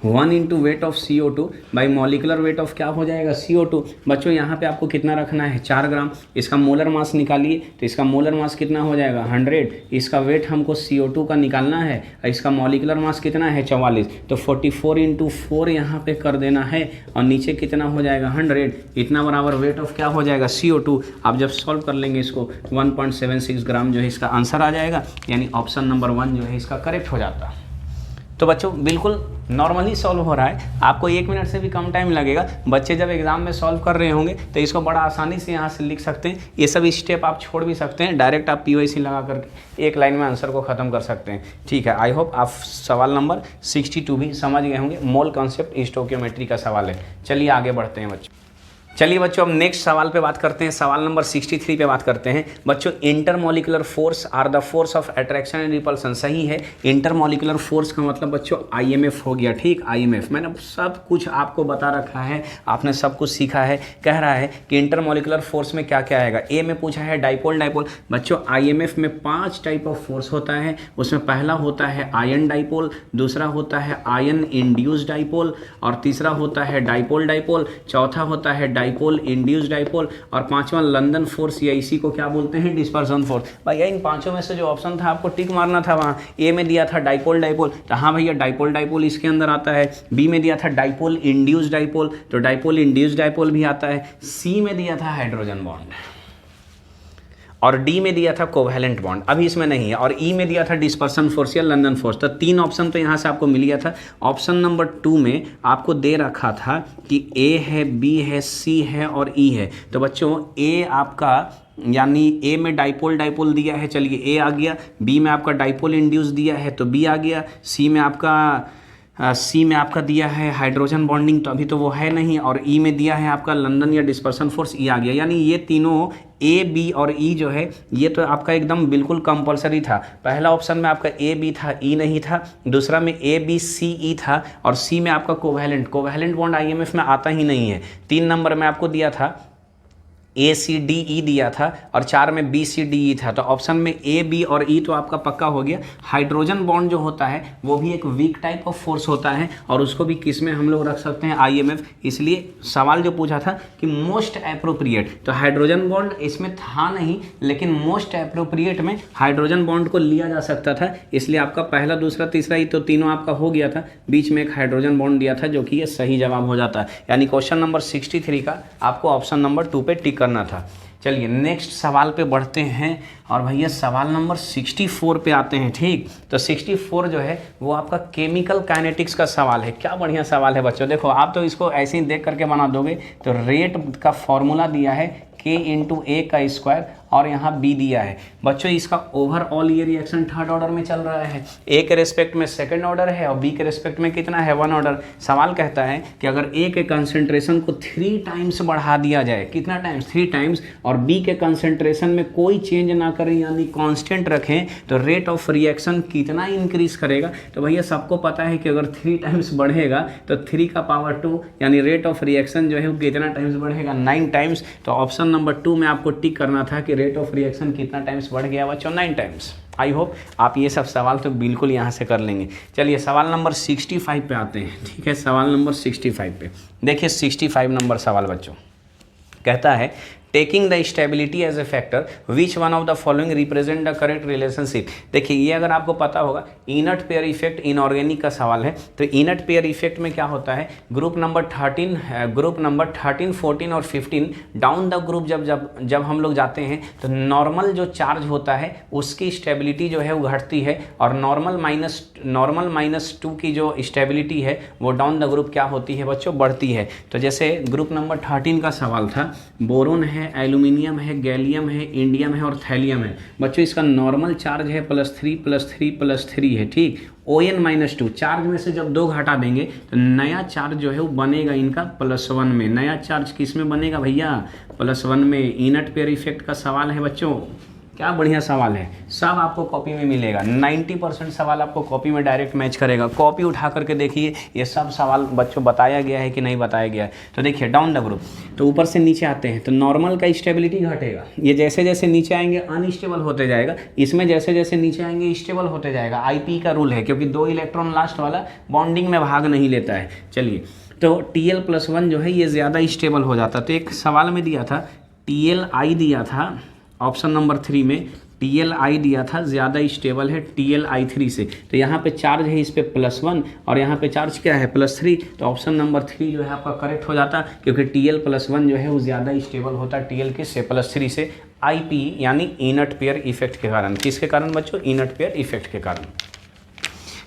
1 into weight of CO2 by molecular weight of क्या हो जाएगा? CO2। बच्चों यहाँ पे आपको कितना रखना है? 4 ग्राम। इसका मोलर मास निकालिए तो इसका मोलर मास कितना हो जाएगा? 100। इसका वेट हमको CO2 का निकालना है और इसका मॉलिकुलर मास कितना है? 44। तो 44 इंटू 4 यहाँ पे कर देना है और नीचे कितना हो जाएगा? 100। इतना बराबर वेट ऑफ क्या हो जाएगा? CO2। आप जब सॉल्व कर लेंगे इसको 1.76 ग्राम जो है इसका आंसर आ जाएगा, यानी ऑप्शन नंबर 1 जो है इसका करेक्ट हो जाता है। तो बच्चों बिल्कुल नॉर्मली सॉल्व हो रहा है, आपको 1 मिनट से भी कम टाइम लगेगा। बच्चे जब एग्जाम में सॉल्व कर रहे होंगे तो इसको बड़ा आसानी से यहाँ से लिख सकते हैं। ये सब स्टेप आप छोड़ भी सकते हैं, डायरेक्ट आप POAC लगा करके एक लाइन में आंसर को ख़त्म कर सकते हैं। ठीक है, आई होप आप सवाल नंबर 62 भी समझ गए होंगे। मोल कॉन्सेप्ट स्टोकियोमेट्री का सवाल है। चलिए आगे बढ़ते हैं बच्चों। चलिए बच्चों अब नेक्स्ट सवाल पे बात करते हैं। सवाल नंबर 63 पे बात करते हैं। बच्चों intermolecular force are the force of attraction and repulsion. सही है, इंटरमॉलिकुलर फोर्स का मतलब बच्चों IMF हो गया। ठीक, IMF मैंने सब कुछ आपको बता रखा है, आपने सब कुछ सीखा है। कह रहा है कि इंटरमॉलिकुलर फोर्स में क्या क्या आएगा। ए में पूछा है डाइपोल डाइपोल। बच्चों IMF में 5 टाइप ऑफ फोर्स होता है। उसमें पहला होता है आयन डाइपोल, दूसरा होता है आयन इंड्यूस डाइपोल, और तीसरा होता है डाइपोल डाइपोल, चौथा होता है डाइपोल इंड्यूस डाइपोल, और पांचवा लंदन फोर्स, या इसी को क्या बोलते हैं? Dispersion force. भैया इन पांचों में से जो ऑप्शन था आपको टिक मारना था। वहाँ ए में दिया था डाइपोल डाइपोल, तो हाँ भैया डाइपोल डाइपोल इसके अंदर आता है। बी में दिया था डाइपोल इंड्यूस डाइपोल, तो डाइपोल इंड्यूस डाइपोल भी आता है। सी में दिया था हाइड्रोजन बॉन्ड, और डी में दिया था कोवैलेंट बॉन्ड, अभी इसमें नहीं है। और ई में दिया था डिस्पर्सन फोर्स या लंदन फोर्स। तो 3 ऑप्शन तो यहाँ से आपको मिल गया था। ऑप्शन नंबर 2 में आपको दे रखा था कि ए है, बी है, सी है और ई है। तो बच्चों ए आपका, यानी ए में डाइपोल डाइपोल दिया है, चलिए ए आ गया। बी में आपका डाइपोल इंड्यूस दिया है तो बी आ गया। सी में आपका दिया है हाइड्रोजन बॉन्डिंग, तो अभी तो वो है नहीं। और ई में दिया है आपका लंदन या डिस्पर्सन फोर्स, ई आ गया। यानी ये तीनों ए, बी और ई जो है ये तो आपका एकदम बिल्कुल कंपलसरी था। पहला ऑप्शन में आपका ए, बी था, ई नहीं था। दूसरा में ए, बी, सी, ई था, और सी में आपका कोवैलेंट बॉन्ड IMF में आता ही नहीं है। 3 नंबर में आपको दिया था ACDE दिया था, और 4 में BCDE था। तो ऑप्शन में ए, बी और ई तो आपका पक्का हो गया। हाइड्रोजन बॉन्ड जो होता है वो भी एक वीक टाइप ऑफ फोर्स होता है, और उसको भी किस में हम लोग रख सकते हैं? IMF। इसलिए सवाल जो पूछा था कि मोस्ट एप्रोप्रिएट, तो हाइड्रोजन बॉन्ड इसमें था नहीं, लेकिन मोस्ट एप्रोप्रिएट में हाइड्रोजन बॉन्ड को लिया जा सकता था। इसलिए आपका पहला, दूसरा, तीसरा ई तो तीनों आपका हो गया था। बीच में एक हाइड्रोजन बॉन्ड दिया था, जो कि ये सही जवाब हो जाता है। यानी क्वेश्चन नंबर 63 का आपको ऑप्शन नंबर 2 पे टिक करना था। चलिए नेक्स्ट सवाल पे बढ़ते हैं और भैया सवाल नंबर 64 पे आते हैं। ठीक, तो 64 जो है वो आपका केमिकल काइनेटिक्स का सवाल है। क्या बढ़िया सवाल है बच्चों। देखो आप तो इसको ऐसे ही देख करके बना दोगे। तो रेट का फॉर्मूला दिया है K इंटू ए का स्क्वायर और यहाँ B दिया है बच्चों। इसका ओवरऑल ये रिएक्शन थर्ड ऑर्डर में चल रहा है, A के रेस्पेक्ट में सेकंड ऑर्डर है और B के रेस्पेक्ट में कितना है, 1 ऑर्डर। सवाल कहता है कि अगर A के कंसंट्रेशन को 3 टाइम्स बढ़ा दिया जाए, कितना टाइम्स, 3 टाइम्स, और B के कंसंट्रेशन में कोई चेंज ना करें यानी कांस्टेंट रखें, तो रेट ऑफ रिएक्शन कितना इंक्रीज करेगा। तो भैया सबको पता है कि अगर 3 टाइम्स बढ़ेगा तो 3 का पावर 2 यानी रेट ऑफ रिएक्शन जो है वो कितना टाइम्स बढ़ेगा, 9 टाइम्स। तो ऑप्शन नंबर 2 में आपको टिक करना था कि रेट ऑफ रिएक्शन कितना टाइम्स बढ़ गया बच्चों, 9 टाइम्स। आई होप आप ये सब सवाल तो बिल्कुल यहाँ से कर लेंगे। चलिए सवाल नंबर 65 पे आते हैं। ठीक है, सवाल नंबर 65 पे देखिए 65 नंबर सवाल बच्चों कहता है taking the stability as a factor which one of the following represent the correct relationship. देखिए ये अगर आपको पता होगा इनट पेयर इफेक्ट इनऑर्गेनिक का सवाल है। तो इनट पेयर इफेक्ट में क्या होता है, ग्रुप नंबर 13, 14 और 15 डाउन द ग्रुप जब हम लोग जाते हैं तो नॉर्मल जो चार्ज होता है उसकी स्टेबिलिटी जो है वो घटती है और नॉर्मल माइनस 2 की जो स्टेबिलिटी है वो डाउन द ग्रुप क्या होती है बच्चों, बढ़ती है। तो जैसे ग्रुप नंबर 13 का सवाल था, बोरोन है, एल्यूमिनियम है, गैलियम है, इंडियम है और थैलियम है बच्चों। इसका नॉर्मल चार्ज है +3 है। ठीक, ON-2 चार्ज में से जब 2 घटा देंगे तो नया चार्ज जो है वो बनेगा इनका +1 में। नया चार्ज किस में बनेगा भैया, +1 में। इनट पेयर इफेक्ट का सवाल है बच्चों। क्या बढ़िया सवाल है, सब आपको कॉपी में मिलेगा। 90% सवाल आपको कॉपी में डायरेक्ट मैच करेगा। कॉपी उठा करके देखिए ये सब सवाल बच्चों बताया गया है कि नहीं बताया गया है। तो देखिए डाउन द ग्रुप, तो ऊपर से नीचे आते हैं तो नॉर्मल का स्टेबिलिटी घटेगा। ये जैसे जैसे नीचे आएंगे अनस्टेबल होते जाएगा, इसमें जैसे जैसे नीचे आएंगे स्टेबल होते जाएगा। IP का रूल है क्योंकि 2 इलेक्ट्रॉन लास्ट वाला बॉन्डिंग में भाग नहीं लेता है। चलिए तो Tl+1 जो है ये ज़्यादा स्टेबल हो जाता। तो एक सवाल में दिया था TLi दिया था, ऑप्शन नंबर 3 में TLi दिया था, ज़्यादा स्टेबल है TLi3 से। तो यहाँ पे चार्ज है इस पे +1 और यहाँ पे चार्ज क्या है +3। तो ऑप्शन नंबर 3 जो है आपका करेक्ट हो जाता क्योंकि Tl+1 जो है वो ज़्यादा स्टेबल होता है TL के से +3 से। IP यानी इनट पेयर इफेक्ट के कारण। किसके कारण बच्चों, इनट पेयर इफेक्ट के कारण।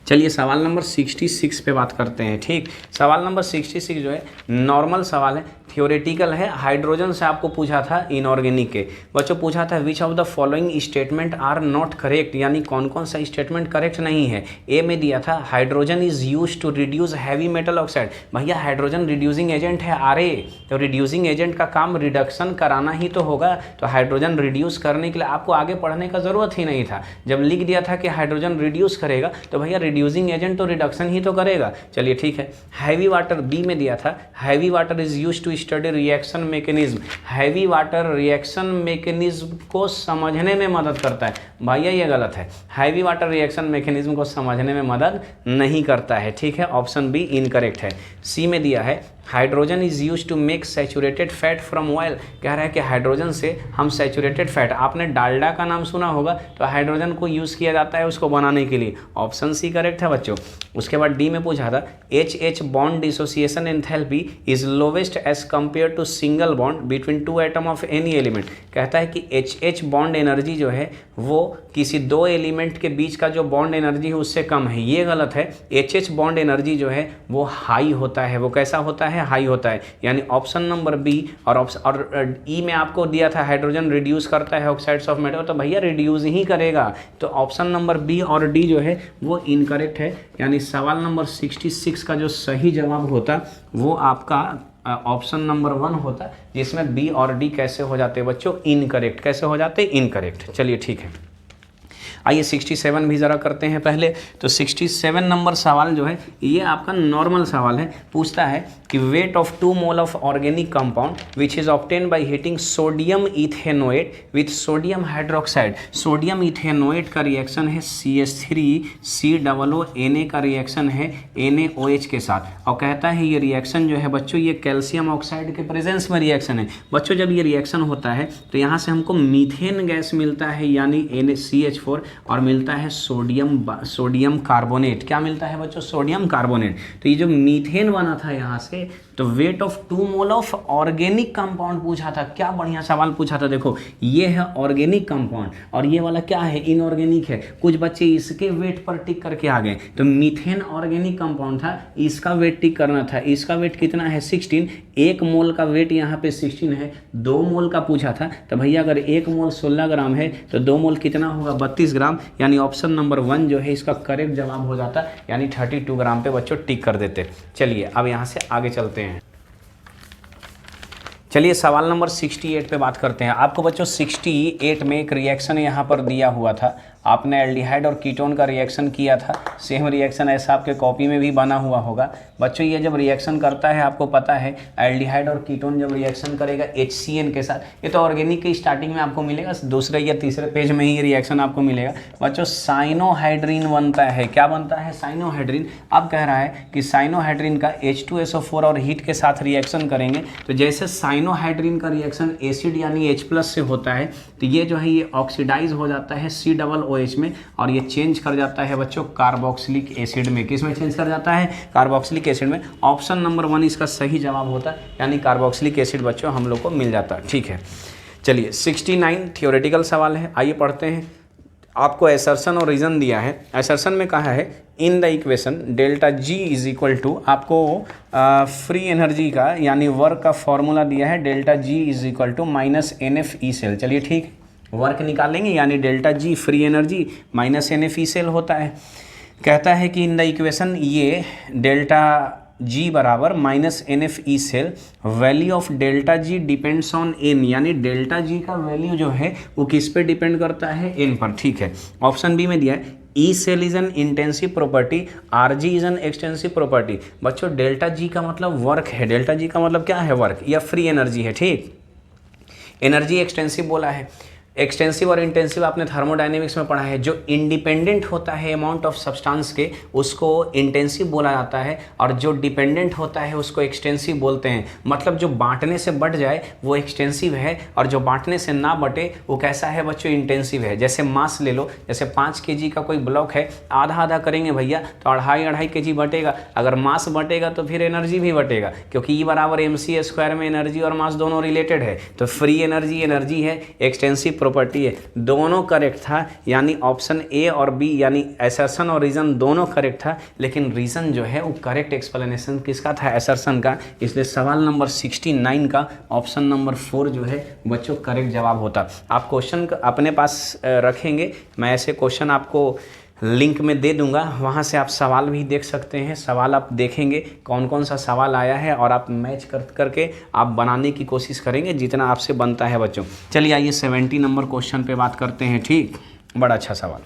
चलिए सवाल नंबर 66 पे बात करते हैं। ठीक, सवाल नंबर 66 जो है नॉर्मल सवाल है, थ्योरेटिकल है। हाइड्रोजन से आपको पूछा था इनऑर्गेनिक के बच्चों, पूछा था which of the following statement are not correct, यानी कौन कौन सा स्टेटमेंट करेक्ट नहीं है। ए में दिया था hydrogen is use to reduce heavy metal oxide. भैया हाइड्रोजन रिड्यूसिंग एजेंट है RA, तो रिड्यूसिंग एजेंट का काम रिडक्शन कराना ही तो होगा। तो हाइड्रोजन रिड्यूस करने के लिए आपको आगे पढ़ने का ज़रूरत ही नहीं था। जब लिख दिया था कि हाइड्रोजन रिड्यूस करेगा तो भैया रिड्यूसिंग एजेंट तो रिडक्शन ही तो करेगा। चलिए ठीक है। हैवी वाटर B में दिया था heavy water is use to study reaction mechanism. Heavy water reaction mechanism को समझने में मदद करता है। भैया ये गलत है, हैवी वाटर रिएक्शन मैकेनिज्म को समझने में मदद नहीं करता है। ठीक है, ऑप्शन B इनकरेक्ट है। C में दिया है hydrogen is use to make saturated fat from oil. कह रहा है कि हाइड्रोजन से हम सैचुरेटेड फैट, आपने डालडा का नाम सुना होगा, तो हाइड्रोजन को यूज़ किया जाता है उसको बनाने के लिए। ऑप्शन C करेक्ट है बच्चों। उसके बाद D में पूछा था HH bond dissociation enthalpy is lowest as compare to single bond between 2 atom of any element. कहता है कि HH बॉन्ड एनर्जी जो है वो किसी 2 एलिमेंट के बीच का जो बॉन्ड एनर्जी है उससे कम है। ये गलत है। HH बॉन्ड एनर्जी जो है वो हाई होता है। वो कैसा होता है, हाई होता है। यानी ऑप्शन नंबर B और E में आपको दिया था हाइड्रोजन रिड्यूस करता है ऑक्साइड्स ऑफ मेटल, तो भैया रिड्यूस ही करेगा। तो ऑप्शन नंबर B और D जो है वो इनकरेक्ट है। यानी सवाल नंबर 66 का जो सही जवाब होता वो आपका ऑप्शन नंबर 1 होता, जिसमें B और D कैसे हो जाते बच्चों, इनकरेक्ट। कैसे हो जाते, इनकरेक्ट। चलिए ठीक है, आइए 67 भी ज़रा करते हैं पहले। तो 67 नंबर सवाल जो है ये आपका नॉर्मल सवाल है। पूछता है कि weight of 2 mole of organic compound which is obtain by heating sodium ethanoate with sodium hydroxide. Sodium ethanoate का रिएक्शन है CH3COO, का रिएक्शन है NaOH के साथ। और कहता है ये रिएक्शन जो है बच्चों ये कैल्शियम ऑक्साइड के प्रेजेंस में रिएक्शन है। बच्चों जब ये रिएक्शन होता है तो यहाँ से हमको मीथेन गैस मिलता है यानी NaCH4 और मिलता है सोडियम कार्बोनेट। क्या मिलता है बच्चों, सोडियम कार्बोनेट। तो ये जो मीथेन बना था यहाँ से से, तो weight of 2 mole of organic compound पूछा था। क्या बढ़िया सवाल पूछा था। देखो ये है ऑर्गेनिक कंपाउंड और ये वाला क्या है, इनऑर्गेनिक है। कुछ बच्चे इसके वेट पर टिक करके आ गए। तो मीथेन ऑर्गेनिक कंपाउंड था, इसका वेट टिक करना था। इसका वेट कितना है 16, 1 मोल का वेट यहाँ पे 16 है। 2 मोल का पूछा था, तो भैया अगर 1 मोल 16 ग्राम है तो 2 मोल कितना होगा 32 ग्राम, यानी ऑप्शन नंबर 1 जो है इसका करेक्ट जवाब हो जाता, यानी 32 ग्राम पे बच्चों टिक कर देते। चलिए अब यहाँ से आगे चलते हैं। चलिए सवाल नंबर 68 पे बात करते हैं। आपको बच्चों 68 में एक रिएक्शन यहाँ पर दिया हुआ था, आपने एल्डिहाइड और कीटोन का रिएक्शन किया था। सेम रिएक्शन ऐसा आपके कॉपी में भी बना हुआ होगा। बच्चों ये जब रिएक्शन करता है, आपको पता है एल्डिहाइड और कीटोन जब रिएक्शन करेगा HCN के साथ, ये तो ऑर्गेनिक के स्टार्टिंग में आपको मिलेगा, दूसरे या तीसरे पेज में ही रिएक्शन आपको मिलेगा। बच्चों साइनोहाइड्रीन बनता है। क्या बनता है, साइनोहाइड्रीन। अब कह रहा है कि साइनोहाइड्रीन का H2SO4 और हीट के साथ रिएक्शन करेंगे, तो जैसे साइनोहाइड्रीन का रिएक्शन एसिड यानी H+ से होता है, तो ये जो है ये ऑक्सीडाइज हो जाता है COOH में, और ये चेंज कर जाता है बच्चों कार्बोक्सिलिक एसिड में। किस में चेंज कर जाता है, कार्बोक्सिलिक एसिड में। ऑप्शन नंबर 1 इसका सही जवाब होता है, यानी कार्बोक्सिलिक एसिड बच्चों हम लोग को मिल जाता है। ठीक है, चलिए 69 थियोरेटिकल सवाल है, आइए पढ़ते हैं। आपको एसर्शन और रीजन दिया है। एसर्शन में कहा है in the equation delta G is equal to, आपको फ्री एनर्जी का यानी वर्क का फॉर्मूला दिया है, delta G is equal to -NF cell. चलिए ठीक, वर्क निकालेंगे, यानी delta G free energy -NF cell होता है। कहता है कि इन द इक्वेशन ये डेल्टा G बराबर -NF cell, value of delta G depends on N, यानी डेल्टा G का वैल्यू जो है वो किस पे डिपेंड करता है, N पर। ठीक है, ऑप्शन बी में दिया है E cell is an intensive property, RG is an extensive property. बच्चों डेल्टा G का मतलब वर्क है, डेल्टा G का मतलब क्या है, वर्क या फ्री एनर्जी है। ठीक, एनर्जी एक्सटेंसिव बोला है। एक्सटेंसिव और इंटेंसिव आपने थर्मोडायनेमिक्स में पढ़ा है। जो इंडिपेंडेंट होता है अमाउंट ऑफ सब्सटेंस के, उसको इंटेंसिव बोला जाता है, और जो डिपेंडेंट होता है उसको एक्सटेंसिव बोलते हैं। मतलब जो बांटने से बढ़ जाए वो एक्सटेंसिव है, और जो बांटने से ना बटे वो कैसा है बच्चों, इंटेंसिव है। जैसे मास ले लो, जैसे 5 kg का कोई ब्लॉक है, आधा आधा करेंगे भैया तो 2.5 kg बटेगा। अगर मास बटेगा तो फिर एनर्जी भी बटेगा, क्योंकि E बराबर mc² में एनर्जी और मास दोनों रिलेटेड है। तो फ्री एनर्जी एनर्जी है, एक्सटेंसिव प्रॉपर्टी है। दोनों करेक्ट था, यानी ऑप्शन ए और बी, यानी एसर्शन और रीजन दोनों करेक्ट था, लेकिन रीजन जो है वो करेक्ट एक्सप्लेनेशन किसका था, एसर्शन का। इसलिए सवाल नंबर 69 का ऑप्शन नंबर 4 जो है बच्चों करेक्ट जवाब होता। आप क्वेश्चन अपने पास रखेंगे, मैं ऐसे क्वेश्चन आपको लिंक में दे दूंगा, वहाँ से आप सवाल भी देख सकते हैं। सवाल आप देखेंगे कौन कौन सा सवाल आया है, और आप मैच करके आप बनाने की कोशिश करेंगे जितना आपसे बनता है बच्चों। चलिए आइए 70 नंबर क्वेश्चन पे बात करते हैं। ठीक, बड़ा अच्छा सवाल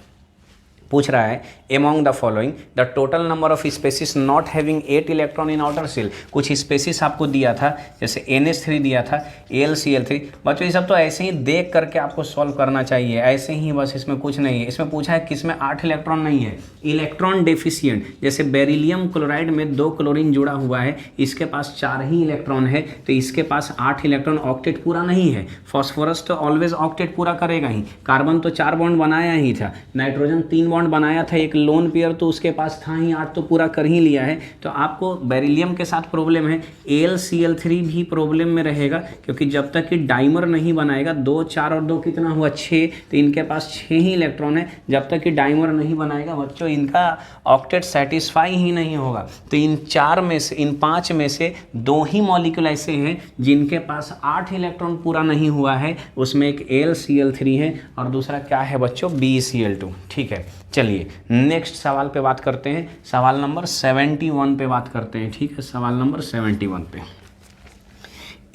पूछ रहा है, among the following the total number of species not having 8 electron in outer shell. कुछ स्पेसिस आपको दिया था, जैसे NH3 दिया था, AlCl3। बच्चों ये सब तो ऐसे ही देख करके आपको सॉल्व करना चाहिए, ऐसे ही बस, इसमें कुछ नहीं है। इसमें पूछा है किसमें 8 इलेक्ट्रॉन नहीं है, इलेक्ट्रॉन डेफिशिएंट। जैसे बेरिलियम क्लोराइड में 2 क्लोरीन जुड़ा हुआ है, इसके पास 4 ही इलेक्ट्रॉन है, तो इसके पास 8 इलेक्ट्रॉन, ऑक्टेट पूरा नहीं है। फॉस्फोरस तो ऑलवेज ऑक्टेट पूरा करेगा ही, कार्बन तो 4 बॉन्ड बनाया ही था, नाइट्रोजन 3 बॉन्ड बनाया था, एक लोन पेयर तो उसके पास था ही, 8 तो पूरा कर ही लिया है। तो आपको बेरिलियम के साथ प्रॉब्लम है, AlCl3 भी प्रॉब्लम में रहेगा, क्योंकि जब तक कि डाइमर नहीं बनाएगा, 2 4 और 2 कितना हुआ 6, तो इनके पास 6 ही इलेक्ट्रॉन है। जब तक कि डाइमर नहीं बनाएगा बच्चों इनका ऑक्टेट सेटिस्फाई ही नहीं होगा। तो इन 4 में से, इन 5 में से 2 ही मॉलिक्यूल ऐसे हैं जिनके पास 8 इलेक्ट्रॉन पूरा नहीं हुआ है, उसमें एक AlCl3 है और दूसरा क्या है बच्चों, BeCl2। ठीक है, चलिए नेक्स्ट सवाल पे बात करते हैं। सवाल नंबर 71 पे बात करते हैं। ठीक है, सवाल नंबर 71 पे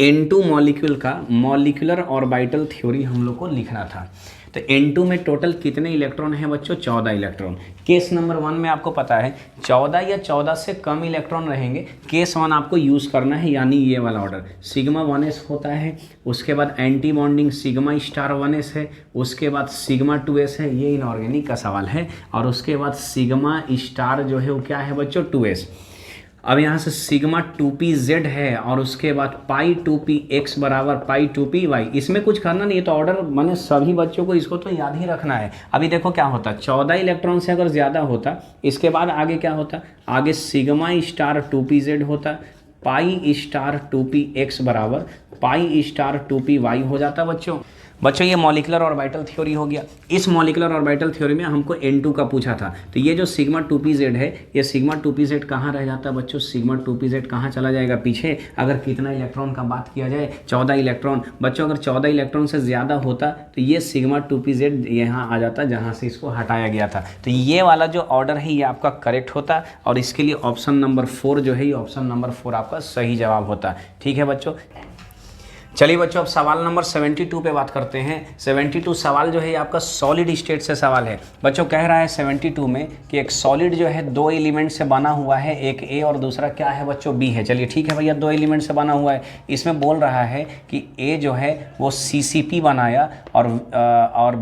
N2 मॉलिक्यूल का मॉलिक्यूलर ऑर्बिटल थ्योरी हम लोग को लिखना था। तो N2 में टोटल कितने इलेक्ट्रॉन हैं बच्चों, 14 इलेक्ट्रॉन। केस नंबर 1 में आपको पता है 14 या 14 से कम इलेक्ट्रॉन रहेंगे। केस 1 आपको यूज़ करना है, यानी ये वाला ऑर्डर, सिग्मा 1s होता है, उसके बाद anti bonding sigma star 1s है, उसके बाद सिग्मा 2s है, ये इनऑर्गेनिक का सवाल है, और उसके बाद सिग्मा स्टार जो है वो क्या है बच्चों, 2s। अब यहाँ से सिग्मा 2pz है, और उसके बाद पाई 2px बराबर पाई 2py। इसमें कुछ करना नहीं है, तो ऑर्डर मैंने सभी बच्चों को इसको तो याद ही रखना है। अभी देखो क्या होता, 14 इलेक्ट्रॉन से अगर ज़्यादा होता, इसके बाद आगे क्या होता, आगे सिग्मा स्टार 2pz होता, पाई स्टार 2p x बराबर पाई स्टार 2p y हो जाता है बच्चों ये मॉलिकुलर ऑर्बिटल थ्योरी हो गया। इस मॉलिकुलर ऑर्बिटल थ्योरी में हमको N2 का पूछा था, तो ये जो सिग्मा 2pz है, ये सिग्मा 2pz कहाँ रह जाता है बच्चों, सिग्मा 2pz कहाँ चला जाएगा पीछे। अगर कितना इलेक्ट्रॉन का बात किया जाए 14 इलेक्ट्रॉन बच्चों, अगर 14 इलेक्ट्रॉन से ज़्यादा होता तो ये सिग्मा 2pz यहाँ आ जाता जहाँ से इसको हटाया गया था। तो ये वाला जो ऑर्डर है ये आपका करेक्ट होता और इसके लिए ऑप्शन नंबर 4 जो है, ये ऑप्शन नंबर 4 आपका सही जवाब होता। ठीक है बच्चों, चलिए बच्चों अब सवाल नंबर 72 पे बात करते हैं। 72 सवाल जो है आपका सॉलिड स्टेट से सवाल है बच्चों। कह रहा है 72 में कि एक सॉलिड जो है 2 एलिमेंट से बना हुआ है, एक ए और दूसरा क्या है बच्चों, बी है। चलिए ठीक है भैया, 2 एलिमेंट से बना हुआ है। इसमें बोल रहा है कि ए जो है वो CCP बनाया और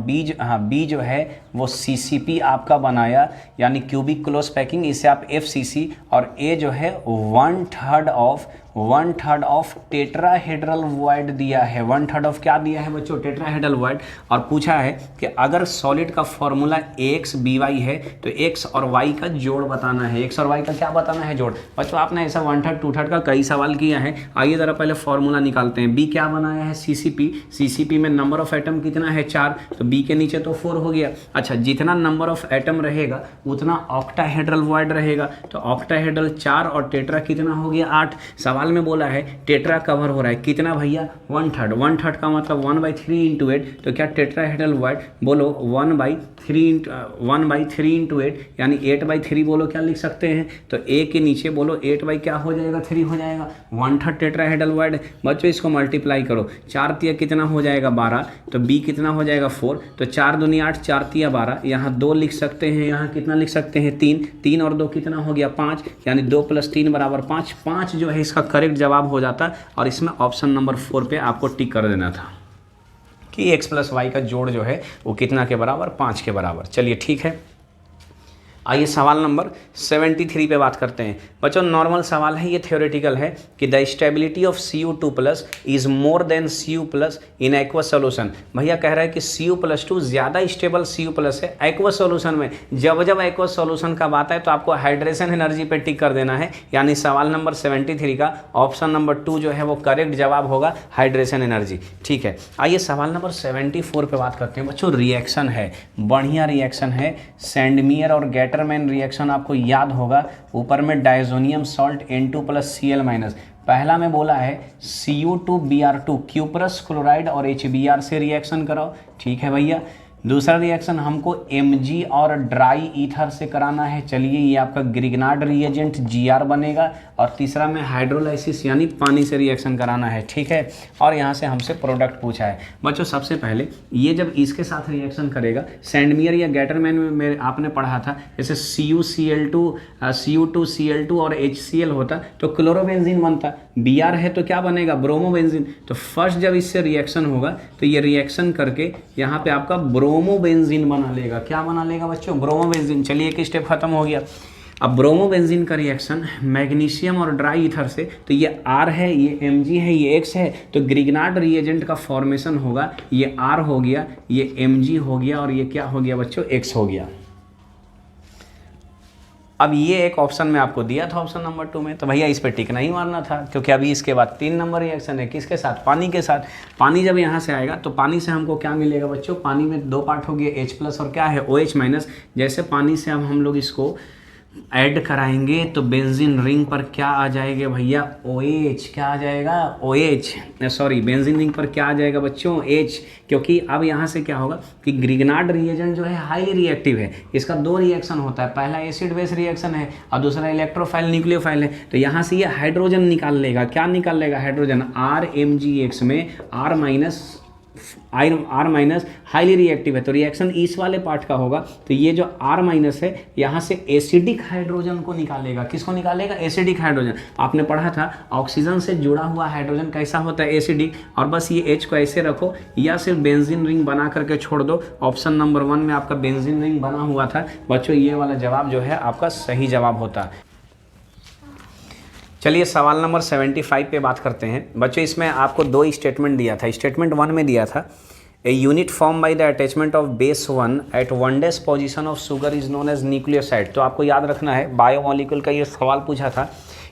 बी जो है वो CCP आपका बनाया, यानी क्यूबिक क्लोज पैकिंग, इसे आप FCC, और ए जो है 1/3 ऑफ टेट्राहेड्रल वॉइड दिया है। 1/3 ऑफ क्या दिया है बच्चों, टेट्राहेड्रल वॉइड। और पूछा है कि अगर सॉलिड का फॉर्मूला AX BY है तो X और Y का जोड़ बताना है। X और Y का क्या बताना है, जोड़। बच्चों आपने ऐसा 1/3 2/3 का कई सवाल किया है। आइए ज़रा पहले फॉर्मूला निकालते हैं। B क्या बनाया है, CCP में नंबर ऑफ एटम कितना है, 4, तो B के नीचे तो 4 हो गया। अच्छा, जितना नंबर ऑफ एटम रहेगा उतना ऑक्टाहेड्रल वॉइड रहेगा, तो ऑक्टाहेड्रल 4 और टेट्रा कितना हो गया, 8। सवाल में बोला है टेट्रा कवर हो रहा है कितना भैया, 1/3 का मतलब 1/3 इंटू 8, तो क्या टेट्राहेड्रल वॉइड बोलो 1/3 इंटू 8 यानी 8/3 बोलो, क्या लिख सकते हैं, तो ए के नीचे बोलो 8 क्या हो जाएगा, 3 हो जाएगा। 1/3 टेट्राहेड्रल वॉइड। बच्चों इसको मल्टीप्लाई करो, 4 तिया कितना हो जाएगा 12, तो बी कितना हो जाएगा 4, तो 4 दूनी 8, 4 तिया 12, यहाँ 2 लिख सकते हैं, यहाँ कितना लिख सकते हैं 3 और 2 कितना हो गया 5, यानी 2 + 3 = 5 जो है इसका करेक्ट जवाब हो जाता। और इसमें ऑप्शन नंबर 4 पे आपको टिक कर देना था कि x + y का जोड़ जो है वो कितना के बराबर, 5 के बराबर। चलिए ठीक है, आइए सवाल नंबर 73 पे बात करते हैं बच्चों। नॉर्मल सवाल है, ये थ्योरेटिकल है कि the stability of Cu2+ is more than Cu+ in aqueous solution. भैया कह रहा है कि Cu+2 ज़्यादा स्टेबल Cu+ है एक्वस सोल्यूशन में। जब एक्वस सोल्यूशन का बात है तो आपको हाइड्रेशन एनर्जी पे टिक कर देना है, यानी सवाल नंबर 73 का ऑप्शन नंबर 2 जो है वो करेक्ट जवाब होगा, हाइड्रेशन एनर्जी। ठीक है, आइए सवाल नंबर 74 पे बात करते हैं बच्चों। रिएक्शन है, बढ़िया रिएक्शन है, सैंडमियर और गैटरमैन रिएक्शन आपको याद होगा। ऊपर में डायजोनियम सॉल्ट N2 + Cl-। पहला में बोला है Cu2Br2 क्यूपरस क्लोराइड और HBr से रिएक्शन कराओ। ठीक है भैया, दूसरा रिएक्शन हमको Mg और ड्राई ईथर से कराना है। चलिए ये आपका ग्रिग्नार्ड रिएजेंट Gr बनेगा। और तीसरा में हाइड्रोलाइसिस यानी पानी से रिएक्शन कराना है। ठीक है, और यहाँ से हमसे प्रोडक्ट पूछा है बच्चों। सबसे पहले ये जब इसके साथ रिएक्शन करेगा, सैंडमियर या गैटरमैन में आपने पढ़ा था जैसे Cu2Cl2 और HCl होता तो क्लोरोबेंजीन बनता। Br है तो क्या बनेगा, ब्रोमोबेंजीन। तो फर्स्ट जब इससे रिएक्शन होगा तो ये रिएक्शन करके यहाँ पे आपका ब्रोमोबेंजीन बना लेगा। क्या बना लेगा बच्चों, ब्रोमोबेंजीन। चलिए एक स्टेप खत्म हो गया। अब ब्रोमोबेंजीन का रिएक्शन मैग्नीशियम और ड्राई ईथर से, तो ये R है, ये Mg है, ये X है, तो ग्रिग्नार्ड रिएजेंट का फॉर्मेशन होगा। ये R हो गया, ये Mg हो गया और ये क्या हो गया बच्चों, X हो गया। अब ये एक ऑप्शन में आपको दिया था ऑप्शन नंबर 2 में, तो भैया इस पर टिक नहीं मारना था, क्योंकि अभी इसके बाद 3 नंबर रिएक्शन है। किसके साथ, पानी के साथ। पानी जब यहाँ से आएगा तो पानी से हमको क्या मिलेगा बच्चों, पानी में 2 पार्ट हो गए, H+ और क्या है OH-। जैसे पानी से अब हम लोग इसको ऐड कराएंगे तो बेंजीन रिंग पर क्या आ जाएगा भैया, OH। क्या आ जाएगा, OH, सॉरी बेंजीन रिंग पर क्या आ जाएगा बच्चों, H। क्योंकि अब यहाँ से क्या होगा कि ग्रिग्नार्ड रिएजेंट जो है हाईली रिएक्टिव है। इसका 2 रिएक्शन होता है, पहला एसिड बेस रिएक्शन है और दूसरा इलेक्ट्रोफाइल न्यूक्लियोफाइल है। तो यहाँ से ये हाइड्रोजन निकाल लेगा। क्या निकाल लेगा, हाइड्रोजन। RMgX में R- हाईली रिएक्टिव है, तो रिएक्शन इस वाले पार्ट का होगा। तो ये जो R- है यहाँ से एसिडिक हाइड्रोजन को निकालेगा। किसको निकालेगा, एसिडिक हाइड्रोजन। आपने पढ़ा था ऑक्सीजन से जुड़ा हुआ हाइड्रोजन कैसा होता है, एसिडिक। और बस ये H को ऐसे रखो या सिर्फ बेंजीन रिंग बना करके छोड़ दो। ऑप्शन नंबर 1 में आपका बेंजीन रिंग बना हुआ था बच्चों। ये वाला जवाब जो है आपका सही जवाब होता है। चलिए सवाल नंबर 75 पे बात करते हैं बच्चों। इसमें आपको 2 स्टेटमेंट दिया था। स्टेटमेंट 1 में दिया था a unit form by the attachment of base 1 at 1' position of sugar is known as nucleoside. तो आपको याद रखना है, बायोमोलिक्यूल का ये सवाल पूछा था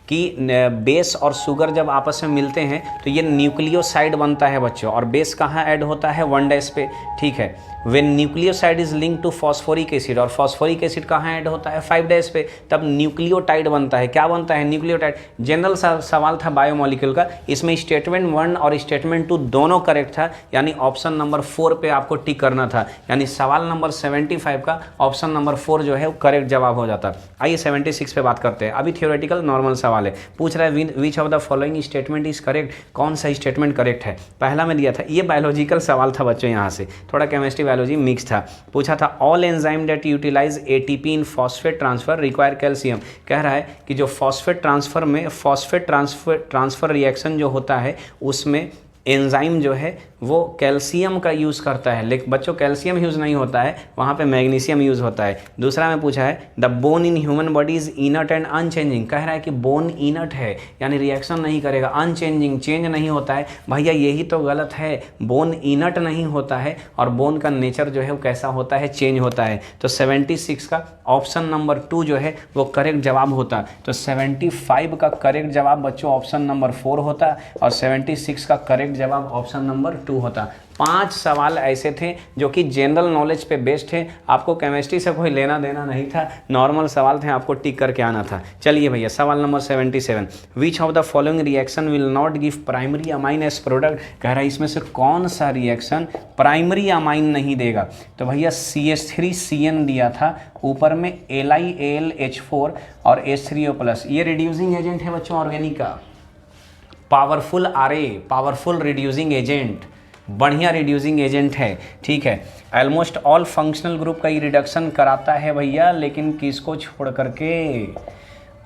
कि बेस और शुगर जब आपस में मिलते हैं तो ये न्यूक्लियोसाइड बनता है बच्चों, और बेस कहाँ ऐड होता है 1' पे, ठीक है। When nucleoside is link to phosphoric acid, और फॉस्फोरिक एसिड कहाँ ऐड होता है 5' पे, तब न्यूक्लियोटाइड बनता है। क्या बनता है? न्यूक्लियोटाइड। जनरल सवाल था बायोमोलिक्यूल का, इसमें स्टेटमेंट 1 और स्टेटमेंट 2 दोनों करेक्ट था, यानी ऑप्शन नंबर 4 पे आपको टिक करना था, यानी सवाल नंबर 75 का ऑप्शन नंबर 4 जो है वो करेक्ट जवाब हो जाता। आइए 76 पे बात करते हैं। अभी थियोरेटिकल नॉर्मल सवाल है, पूछ रहा है which of the following statement is correct, कौन सा स्टेटमेंट करेक्ट है। पहला में दिया था, ये बायोलॉजिकल सवाल था बच्चों, यहाँ से थोड़ा केमिस्ट्री बायोलॉजी मिक्स था। पूछा था all enzyme that utilise ATP in phosphate transfer require calcium. कह रहा है कि जो फॉस्फेट ट्रांसफर में फॉस्फेट ट्रांसफर रिएक्शन जो होता है उसमें एंजाइम जो है वो कैल्शियम का यूज़ करता है, लेकिन बच्चों कैल्शियम यूज़ नहीं होता है, वहाँ पे मैग्नीशियम यूज़ होता है। दूसरा में पूछा है the bone in human body is inert and unchanging. कह रहा है कि बोन इनर्ट है, यानी रिएक्शन नहीं करेगा, अनचेंजिंग, चेंज नहीं होता है। भैया यही तो गलत है, बोन इनर्ट नहीं होता है और बोन का नेचर जो है वो कैसा होता है, चेंज होता है। तो 76 का ऑप्शन नंबर 2 जो है वो करेक्ट जवाब होता। तो 75 का करेक्ट जवाब बच्चों ऑप्शन नंबर 4 होता, और 76 का करेक्ट जवाब ऑप्शन नंबर 2 होता। 5 सवाल ऐसे थे जो कि जनरल नॉलेज पे बेस्ड थे, आपको केमिस्ट्री से कोई लेना देना नहीं था, नॉर्मल सवाल थे, आपको टिक करके आना था। चलिए भैया सवाल number 77, which of the following reaction will not give primary amine as product. कह रहा है इसमें से कौन सा रिएक्शन प्राइमरी अमाइन नहीं देगा। तो भैया CH3CN दिया था, ऊपर में LiAlH4 और H3O+, ये रिड्यूसिंग एजेंट है बच्चों ऑर्गेनिक का, powerful RA, powerful reducing agent, बढ़िया रिड्यूसिंग एजेंट है, ठीक है। ऑलमोस्ट ऑल फंक्शनल ग्रुप का ये रिडक्शन कराता है भैया, लेकिन किसको छोड़ करके,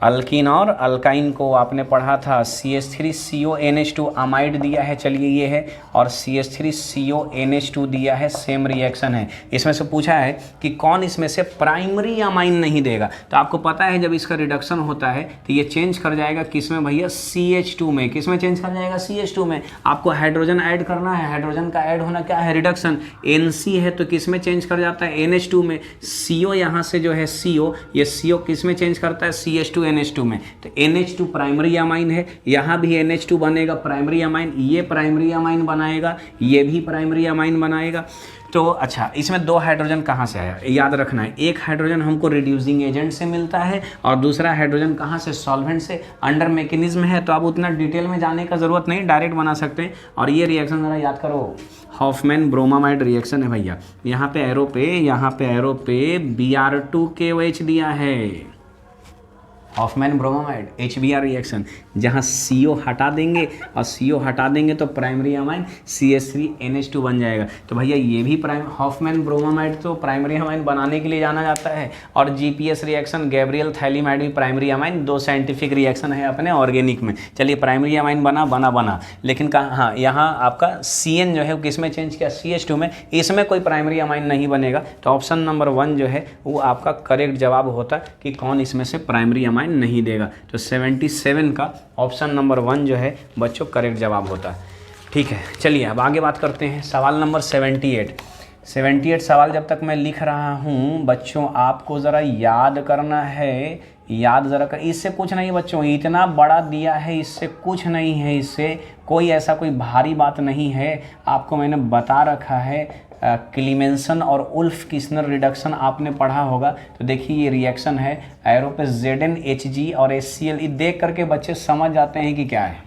अल्किन और अल्काइन को आपने पढ़ा था। CH3CONH2 अमाइड दिया है, चलिए ये है, और CH3CONH2 दिया है, सेम रिएक्शन है। इसमें से पूछा है कि कौन इसमें से प्राइमरी अमाइन नहीं देगा। तो आपको पता है जब इसका रिडक्शन होता है तो ये चेंज कर जाएगा किसमें भैया, CH2 में। किसमें चेंज कर जाएगा, CH2 में। आपको हाइड्रोजन ऐड करना है, हाइड्रोजन का ऐड होना क्या है, रिडक्शन। NC है तो किस में चेंज कर जाता है, NH2 में। CO यहाँ से जो है CO, ये CO किस में चेंज करता है, CH2 NH2 में। तो NH2 प्राइमरी अमाइन है, यहाँ भी NH2 बनेगा प्राइमरी अमाइन, ये प्राइमरी अमाइन बनाएगा, ये भी प्राइमरी अमाइन बनाएगा। तो अच्छा, इसमें 2 हाइड्रोजन कहाँ से आया, याद रखना है। एक हाइड्रोजन हमको रिड्यूसिंग एजेंट से मिलता है और दूसरा हाइड्रोजन कहाँ से, सॉल्वेंट से। अंडर मैकेनिज्म है तो आप उतना डिटेल में जाने का ज़रूरत नहीं, डायरेक्ट बना सकते हैं। और ये रिएक्शन ज़रा याद करो, हॉफमैन ब्रोमामाइड रिएक्शन है भैया। यहाँ पे एरो पे Br2KOH दिया है, हॉफमैन ब्रोमामाइड HBr रिएक्शन, जहाँ CO हटा देंगे और CO हटा देंगे तो प्राइमरी अमाइन CH3NH2 बन जाएगा। तो भैया ये भी हॉफमैन ब्रोमामाइड तो प्राइमरी अमाइन बनाने के लिए जाना जाता है। और GPS रिएक्शन गैब्रियल थैलीमाइड भी प्राइमरी अमाइन, 2 साइंटिफिक रिएक्शन है अपने ऑर्गेनिक में। चलिए प्राइमरी अमाइन बना, लेकिन कहाँ, हाँ यहाँ आपका CN जो है वो किस में चेंज किया, CH2 में। इसमें कोई प्राइमरी अमाइन नहीं बनेगा, तो ऑप्शन नंबर 1 जो है वो आपका करेक्ट जवाब होता कि कौन इसमें से प्राइमरी अमाइन नहीं देगा। तो 77 का ऑप्शन नंबर 1 जो है बच्चों करेक्ट जवाब होता है, ठीक है। चलिए अब आगे बात करते हैं, सवाल नंबर 78 सवाल जब तक मैं लिख रहा हूँ बच्चों आपको ज़रा याद करना है, याद ज़रा कर, इससे कुछ नहीं बच्चों, इतना बड़ा दिया है, इससे कुछ नहीं है, इससे कोई ऐसा कोई भारी बात नहीं है। आपको मैंने बता रखा है क्लीमेंसन और उल्फ किस्नर रिडक्शन आपने पढ़ा होगा। तो देखिए ये रिएक्शन है, एरो पे ZnHg और HCl, ये देख करके बच्चे समझ जाते हैं कि क्या है।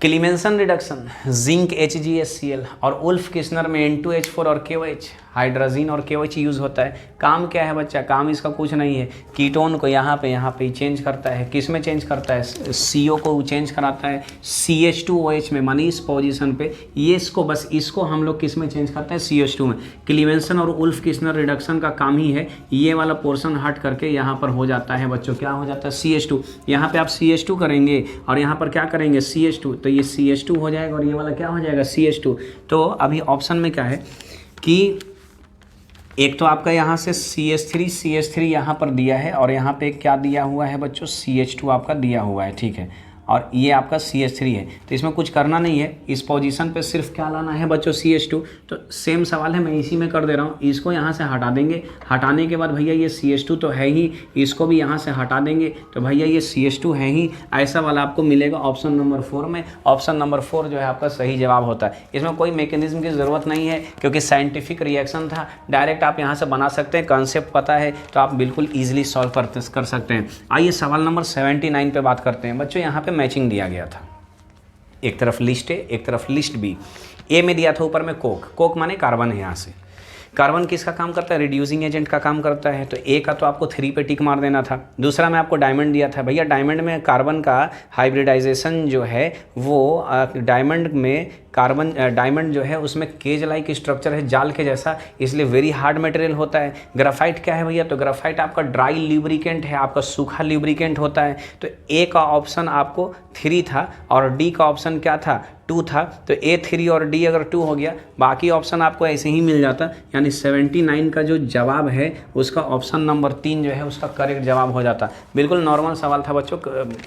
क्लीमेंसन रिडक्शन जिंक HgHCl और उल्फ किस्नर में N2H4 और KOH, हाइड्रोजीन और KOH यूज़ होता है। काम क्या है बच्चा, काम इसका कुछ नहीं है, कीटोन को यहाँ पे चेंज करता है। किस में चेंज करता है, CO को चेंज कराता है CH2OH में, मानी इस पोजीशन पे, ये इसको हम लोग किस में चेंज करते हैं, CH2 में। क्लीमेंसन और उल्फ किस्नर रिडक्शन का काम ही है, ये वाला पोर्शन हट करके यहाँ पर हो जाता है बच्चों, क्या हो जाता है, CH2। यहाँ पे आप CH2 करेंगे और यहाँ पर क्या करेंगे, CH2, तो ये CH2 हो जाएगा और ये वाला क्या हो जाएगा, CH2। तो अभी ऑप्शन में क्या है कि एक तो आपका यहाँ से CH3 यहाँ पर दिया है और यहाँ पे क्या दिया हुआ है बच्चों, CH2 आपका दिया हुआ है, ठीक है। और ये आपका CH3 है। तो इसमें कुछ करना नहीं है, इस पोजीशन पे सिर्फ क्या लाना है बच्चों, CH2। तो सेम सवाल है, मैं इसी में कर दे रहा हूँ। इसको यहाँ से हटा देंगे, हटाने के बाद भैया ये CH2 तो है ही, इसको भी यहाँ से हटा देंगे तो भैया ये CH2 है ही। ऐसा वाला आपको मिलेगा ऑप्शन नंबर 4 में। ऑप्शन नंबर 4 जो है आपका सही जवाब होता है। इसमें कोई मैकेनिज्म की ज़रूरत नहीं है क्योंकि साइंटिफिक रिएक्शन था, डायरेक्ट आप यहाँ से बना सकते हैं। कॉन्सेप्ट पता है तो आप बिल्कुल ईजिली सॉल्व कर सकते हैं। आइए सवाल नंबर 79 पे बात करते हैं बच्चों। यहाँ पे मैचिंग दिया गया था, एक तरफ लिस्ट ए, एक तरफ लिस्ट बी। ए में दिया था ऊपर में कोक, कोक माने कार्बन है। यहाँ से कार्बन किसका काम करता है, रिड्यूसिंग एजेंट का काम करता है। तो ए का तो आपको 3 पे टिक मार देना था। दूसरा में आपको डायमंड दिया था, भैया डायमंड में कार्बन का हाइब्रिडाइजेशन जो है वो डायमंड में कार्बन डायमंड जो है उसमें केज लाइक स्ट्रक्चर है, जाल के जैसा, इसलिए वेरी हार्ड मटेरियल होता है। ग्राफाइट क्या है भैया, तो ग्राफाइट आपका ड्राई ल्यूब्रिकेंट है, आपका सूखा ल्यूब्रिकेंट होता है। तो ए का ऑप्शन आपको 3 था और डी का ऑप्शन क्या था, 2 था। तो ए 3 और डी अगर 2 हो गया, बाकी ऑप्शन आपको ऐसे ही मिल जाता। यानी 79 का जो जवाब है उसका ऑप्शन नंबर 3 जो है उसका करेक्ट जवाब हो जाता। बिल्कुल नॉर्मल सवाल था बच्चों,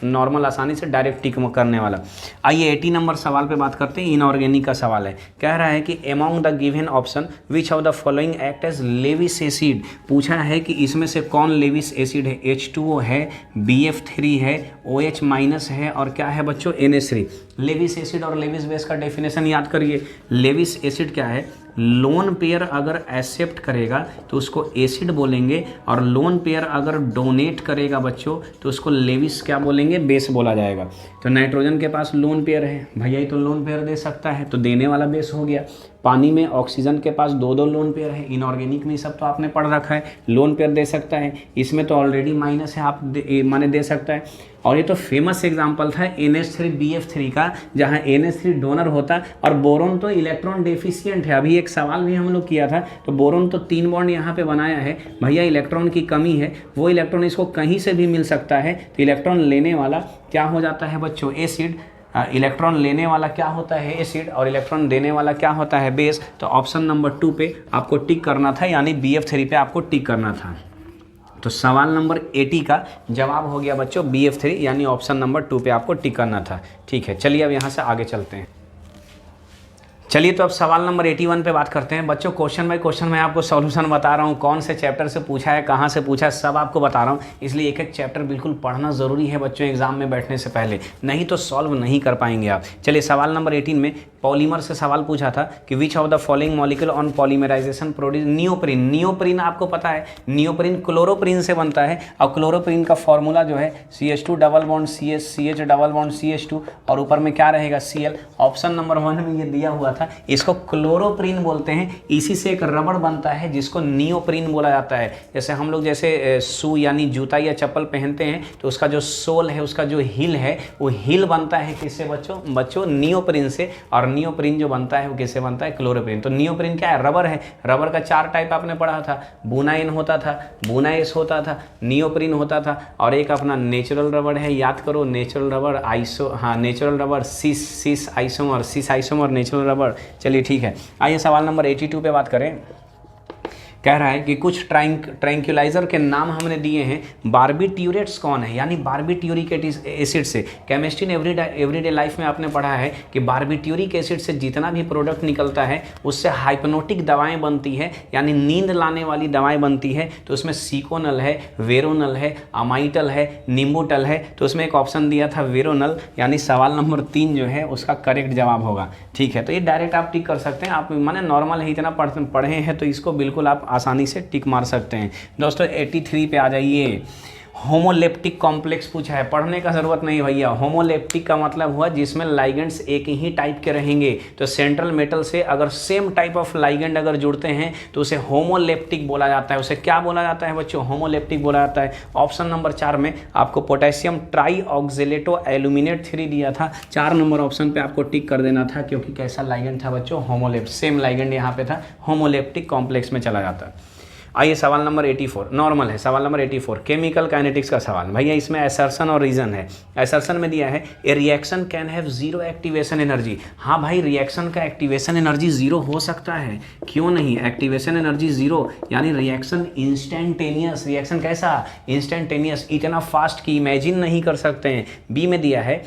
नॉर्मल आसानी से डायरेक्ट टिक करने वाला। आइए 80 नंबर सवाल पे बात करते हैं। इनऑर्गेनिक का सवाल है, कह रहा है कि among the given option which of the following act as Lewis acid. पूछा है कि इसमें से कौन लेविस एसिड है। H2O है, BF3 है, OH माइनस है और क्या है बच्चों, NH3। लेविस एसिड और लेविस बेस का डेफिनेशन याद करिए। लेविस एसिड क्या है, लोन पेयर अगर एक्सेप्ट करेगा तो उसको एसिड बोलेंगे, और लोन पेयर अगर डोनेट करेगा बच्चों तो उसको लेविस क्या बोलेंगे, बेस बोला जाएगा। तो नाइट्रोजन के पास लोन पेयर है, भैया ये तो लोन पेयर दे सकता है, तो देने वाला बेस हो गया। पानी में ऑक्सीजन के पास 2 लोन पेयर है। इनऑर्गेनिक में सब तो आपने पढ़ रखा है, लोन पेयर दे सकता है। इसमें तो ऑलरेडी माइनस है, आप माने दे सकता है। और ये तो फेमस एग्जांपल था NH3BF3 का, जहां NH3 डोनर होता और बोरोन तो इलेक्ट्रॉन डेफिशिएंट है। अभी एक सवाल भी हम लोग किया था, तो बोरोन तो 3 बॉन्ड यहाँ पे बनाया है, भैया इलेक्ट्रॉन की कमी है, वो इलेक्ट्रॉन इसको कहीं से भी मिल सकता है। तो इलेक्ट्रॉन लेने वाला क्या हो जाता है बच्चों, एसिड। इलेक्ट्रॉन लेने वाला क्या होता है, एसिड, और इलेक्ट्रॉन देने वाला क्या होता है, बेस। तो ऑप्शन नंबर 2 पे आपको टिक करना था, यानी BF3 पे आपको टिक करना था। तो सवाल नंबर 80 का जवाब हो गया बच्चों BF3, यानी ऑप्शन नंबर 2 पे आपको टिक करना था। ठीक है, चलिए अब यहाँ से आगे चलते हैं। चलिए तो अब सवाल नंबर 81 पे बात करते हैं बच्चों। क्वेश्चन बाय क्वेश्चन मैं आपको सॉल्यूशन बता रहा हूँ, कौन से चैप्टर से पूछा है, कहाँ से पूछा है, सब आपको बता रहा हूँ। इसलिए एक एक चैप्टर बिल्कुल पढ़ना ज़रूरी है बच्चों एग्जाम में बैठने से पहले, नहीं तो सॉल्व नहीं कर पाएंगे आप। चलिए सवाल नंबर 18 में पॉलीमर से सवाल पूछा था कि which of the following molecule on polymerisation produce neoprene. Neoprene आपको पता है, नियोप्रीन क्लोरोप्रीन से बनता है, और क्लोरोप्रीन का फॉर्मूला जो है CH2 double bond CH, CH double bond CH2, और ऊपर में क्या रहेगा, Cl। ऑप्शन नंबर 1 में ये दिया हुआ था, इसको क्लोरोप्रीन बोलते हैं। इसी से एक रबड़ बनता है जिसको नियोप्रीन बोला जाता है। जैसे हम लोग जैसे शू यानी जूता या चप्पल पहनते हैं तो उसका जो सोल है, उसका जो हील है, वो हील बनता है किससे बच्चों नियोप्रीन से। और नियोप्रीन जो बनता है वो किससे बनता है, क्लोरोप्रीन। तो नियोप्रीन क्या है, रबर है। रबर का 4 टाइप आपने पढ़ा था, बुनाइन होता था, बुनाइस होता था, नियोप्रीन होता था, और एक अपना नेचुरल रबर है, याद करो natural rubber, natural rubber, cis isomer natural rubber. चलिए ठीक है, आइए सवाल नंबर 82 पे बात करें। कह रहा है कि कुछ ट्रैंक्युलाइजर के नाम हमने दिए हैं। बारबीट्यूरेट्स कौन है, यानी बारबीट्यूरिक एसिड से। केमिस्ट्री ने एवरीडे लाइफ में आपने पढ़ा है कि बारबीट्यूरिक एसिड से जितना भी प्रोडक्ट निकलता है उससे हाइप्नोटिक दवाएं बनती है, यानी नींद लाने वाली दवाएं बनती है। तो उसमें सीकोनल है, वेरोनल है, अमाइटल है, निम्बोटल है। तो उसमें एक ऑप्शन दिया था वेरोनल, यानी सवाल नंबर 3 जो है उसका करेक्ट जवाब होगा। ठीक है, तो ये डायरेक्ट आप टिक कर सकते हैं। आप माने नॉर्मल है, इतना पढ़े हैं तो इसको बिल्कुल आप आसानी से टिक मार सकते हैं। दोस्तों 83 पे आ जाइए। होमोलेप्टिक कॉम्प्लेक्स पूछा है, पढ़ने का ज़रूरत नहीं भैया। होमोलेप्टिक का मतलब हुआ जिसमें लाइगेंड्स एक ही टाइप के रहेंगे। तो सेंट्रल मेटल से अगर सेम टाइप ऑफ लाइगेंड अगर जुड़ते हैं तो उसे होमोलेप्टिक बोला जाता है। उसे क्या बोला जाता है बच्चों, होमोलेप्टिक बोला जाता है। ऑप्शन नंबर 4 में आपको पोटेशियम ट्राई ऑक्जेलेटो एल्यूमिनेट 3 दिया था, 4 नंबर ऑप्शन पे आपको टिक कर देना था, क्योंकि कैसा लाइगेंड था बच्चों, होमोलेप्ट। सेम लाइगेंड यहाँ पे था, होमोलेप्टिक कॉम्प्लेक्स में चला जाता है। आइए सवाल नंबर 84 नॉर्मल है। सवाल नंबर 84 केमिकल काइनेटिक्स का सवाल। भैया इसमें असर्शन और रीजन है। असर्शन में दिया है ए reaction can have zero activation energy. हाँ भाई, रिएक्शन का एक्टिवेशन एनर्जी जीरो हो सकता है, क्यों नहीं। एक्टिवेशन एनर्जी जीरो यानी रिएक्शन इंस्टेंटेनियस। रिएक्शन कैसा? इंस्टेंटेनियस, इतना फास्ट कि इमेजिन नहीं कर सकते हैं। बी में दिया है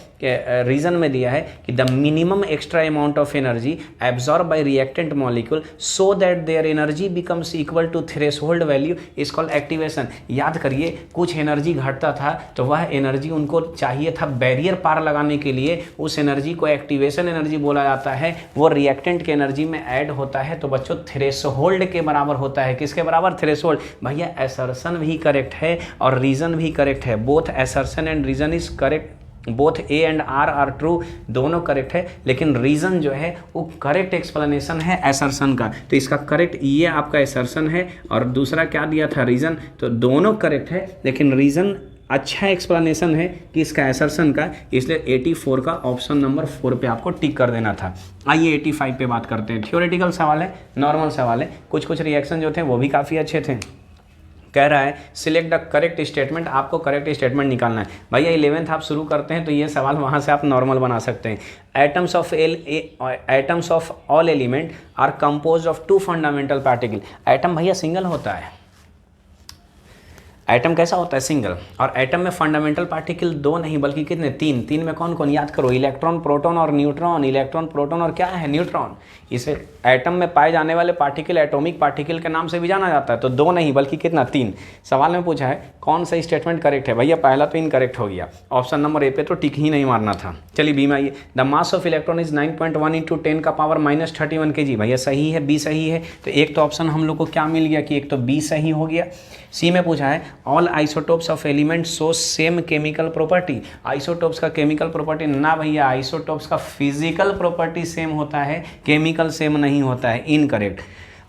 रीजन में दिया है कि the minimum extra amount of energy absorb by reactant molecule so that their energy becomes equal to threshold value is called activation. याद करिए, कुछ एनर्जी घटता था तो वह एनर्जी उनको चाहिए था बैरियर पार लगाने के लिए, उस एनर्जी को एक्टिवेशन एनर्जी बोला जाता है। वो रिएक्टेंट के एनर्जी में ऐड होता है तो बच्चों थ्रेशोल्ड के बराबर होता है। किसके बराबर? थ्रेशोल्ड। भैया असर्शन भी करेक्ट है और रीजन भी करेक्ट है। Both assertion and reason is correct, both A and R true, दोनों करेक्ट है। लेकिन रीजन जो है वो करेक्ट एक्सप्लेनेशन है असर्शन का, तो इसका करेक्ट ये आपका असर्शन है और दूसरा क्या दिया था? रीजन। तो दोनों करेक्ट है लेकिन रीजन अच्छा एक्सप्लेनेशन है कि इसका असर्शन का, इसलिए 84 का ऑप्शन नंबर 4 पे आपको टिक कर देना था। आइए 85 पे बात करते हैं। थ्योरेटिकल सवाल है, नॉर्मल सवाल है। कुछ रिएक्शन जो थे वो भी काफ़ी अच्छे थे। कह रहा है सिलेक्ट द करेक्ट स्टेटमेंट, आपको करेक्ट स्टेटमेंट निकालना है। भैया 11th आप शुरू करते हैं तो ये सवाल वहाँ से आप नॉर्मल बना सकते हैं। Atoms of all element are composed of 2 fundamental particle. Atom भैया सिंगल होता है। एटम कैसा होता है? सिंगल। और एटम में फंडामेंटल पार्टिकल 2 नहीं बल्कि कितने? 3 में कौन कौन? याद करो, इलेक्ट्रॉन, प्रोटॉन और न्यूट्रॉन। इलेक्ट्रॉन, प्रोटॉन और क्या है? न्यूट्रॉन। इसे एटम में पाए जाने वाले पार्टिकल एटॉमिक पार्टिकल के नाम से भी जाना जाता है। तो 2 नहीं बल्कि कितना? 3। सवाल में पूछा है कौन सा स्टेटमेंट करेक्ट है। भैया पहला तो इनकरेक्ट हो गया, ऑप्शन नंबर ए पे तो टिक ही नहीं मारना था। चलिए बी में आइए। The mass of electron is 9.1 × 10⁻³ kg। भैया सही है, बी सही है। तो एक तो ऑप्शन हम लोग को क्या मिल गया कि एक तो बी सही हो गया। सी में पूछा है all isotopes of element show same chemical property. Isotopes का केमिकल प्रॉपर्टी ना भैया, आइसोटोप्स का फिजिकल प्रॉपर्टी सेम होता है, केमिकल सेम नहीं होता है। इनकरेक्ट।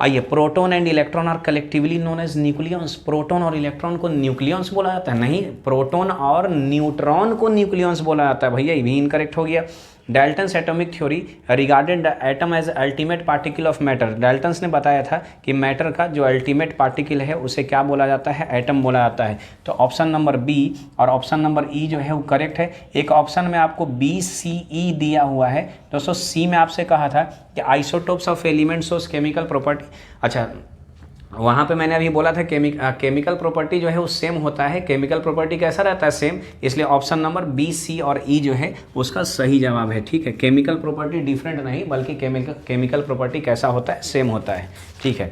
आइए proton and electron are collectively known as nucleons. Proton और इलेक्ट्रॉन को न्यूक्लियंस बोला जाता है? नहीं, प्रोटॉन और न्यूट्रॉन को न्यूक्लियंस बोला जाता है। भैया ये भी इनकरेक्ट हो गया। Dalton's atomic theory regarded the atom as ultimate particle of matter. Dalton's ने बताया था कि मैटर का जो अल्टीमेट पार्टिकल है उसे क्या बोला जाता है? एटम बोला जाता है। तो ऑप्शन नंबर बी और ऑप्शन नंबर ई जो है वो करेक्ट है। एक ऑप्शन में आपको बी सी ई दिया हुआ है। दोस्तों सी में आपसे कहा था कि isotopes of elements of chemical property. अच्छा, वहाँ पे मैंने अभी बोला था केमिकल प्रॉपर्टी जो है वो सेम होता है। केमिकल प्रॉपर्टी कैसा रहता है? सेम। इसलिए ऑप्शन नंबर बी सी और ई जो है उसका सही जवाब है। ठीक है, केमिकल प्रॉपर्टी डिफरेंट नहीं बल्कि केमिकल प्रॉपर्टी कैसा होता है? सेम होता है। ठीक है,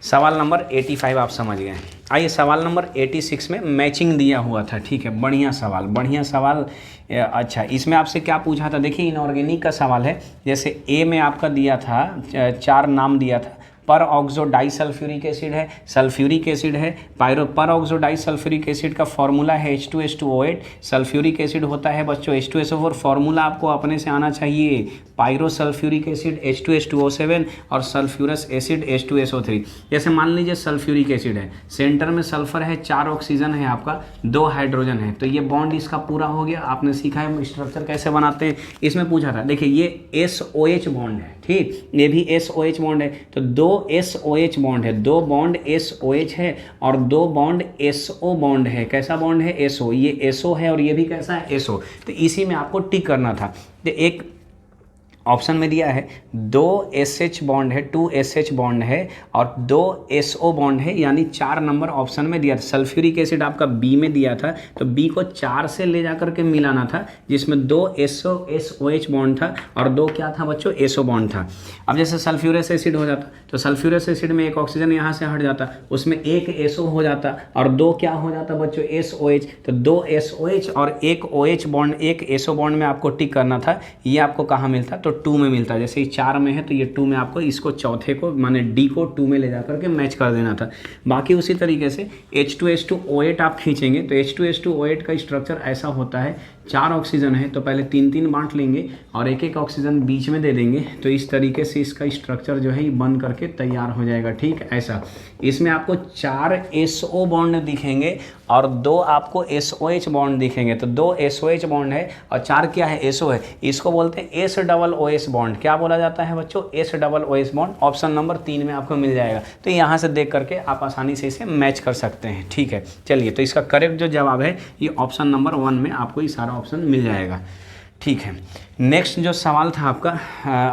सवाल नंबर 85 आप समझ गए। आइए सवाल नंबर 86 में मैचिंग दिया हुआ था। ठीक है, बढ़िया सवाल। अच्छा, इसमें आपसे क्या पूछा था? देखिए इनऑर्गेनिक का सवाल है। जैसे ए में आपका दिया था 4 नाम दिया था। पर ऑक्सो डाई सल्फ्यूरिक एसिड है, सल्फ्यूरिक एसिड है। पर ऑक्सो डाई सल्फ्यूरिक एसिड का फॉर्मूला है H2S2O8। सल्फ्यूरिक एसिड होता है बच्चों H2SO4। फॉर्मूला आपको अपने से आना चाहिए। पायरो सल्फ्यूरिक एसिड H2S2O7 और सल्फ्यूरस एसिड H2SO3। जैसे मान लीजिए सल्फ्यूरिक एसिड है, सेंटर में सल्फर है, 4 ऑक्सीजन है, आपका 2 हाइड्रोजन है। तो ये बॉन्ड इसका पूरा हो गया। आपने सीखा है स्ट्रक्चर कैसे बनाते हैं। इसमें पूछा था, देखिए ये SOH बॉन्ड है, ठीक, ये भी SOH बॉन्ड है। तो 2 SOH बॉन्ड है, 2 बॉन्ड SOH है और 2 बॉन्ड SO बॉन्ड है। कैसा बॉन्ड है? SO। ये SO है और ये भी कैसा है? SO। तो इसी में आपको टिक करना था। तो एक ऑप्शन में दिया है 2 SH बॉन्ड है, 2 SH बॉन्ड है और 2 SO बॉन्ड है, यानी 4 नंबर ऑप्शन में दिया था। सल्फ्यूरिक एसिड आपका बी में दिया था, तो बी को 4 से ले जाकर के मिलाना था, जिसमें 2 SOH बॉन्ड था और 2 क्या था बच्चों? SO बॉन्ड था। अब जैसे सल्फ्यूरस एसिड हो जाता तो सल्फ्यूरस एसिड में एक ऑक्सीजन यहाँ से हट जाता, उसमें एक SO हो जाता और 2 क्या हो जाता बच्चों? SOH। तो 2 SOH और एक OH बॉन्ड, एक SO बॉन्ड में आपको टिक करना था। ये आपको कहाँ मिलता? तो 2 में मिलता है। जैसे ये 4 में है तो ये 2 में आपको इसको चौथे को माने डी को 2 में ले जाकर के मैच कर देना था। बाकी उसी तरीके से H2S2O8 आप खींचेंगे तो H2S2O8 का स्ट्रक्चर ऐसा होता है, 4 ऑक्सीजन है तो पहले 3-3 बांट लेंगे और एक एक ऑक्सीजन बीच में दे देंगे। तो इस तरीके से इसका स्ट्रक्चर जो है बन करके तैयार हो जाएगा। ठीक, ऐसा। इसमें आपको 4 SO बॉन्ड दिखेंगे और 2 आपको SOH बॉन्ड दिखेंगे, तो 2 SOH बॉन्ड है और 4 क्या है, SO है, इसको बोलते हैं SOOS बॉन्ड। क्या बोला जाता है बच्चों, SOOS बॉन्ड। ऑप्शन नंबर 3 में आपको मिल जाएगा। तो यहाँ से देख करके आप आसानी से इसे मैच कर सकते हैं, ठीक है। चलिए, तो इसका करेक्ट जो जवाब है ये ऑप्शन नंबर 1 में आपको ये सारा ऑप्शन मिल जाएगा, ठीक है। नेक्स्ट जो सवाल था आपका,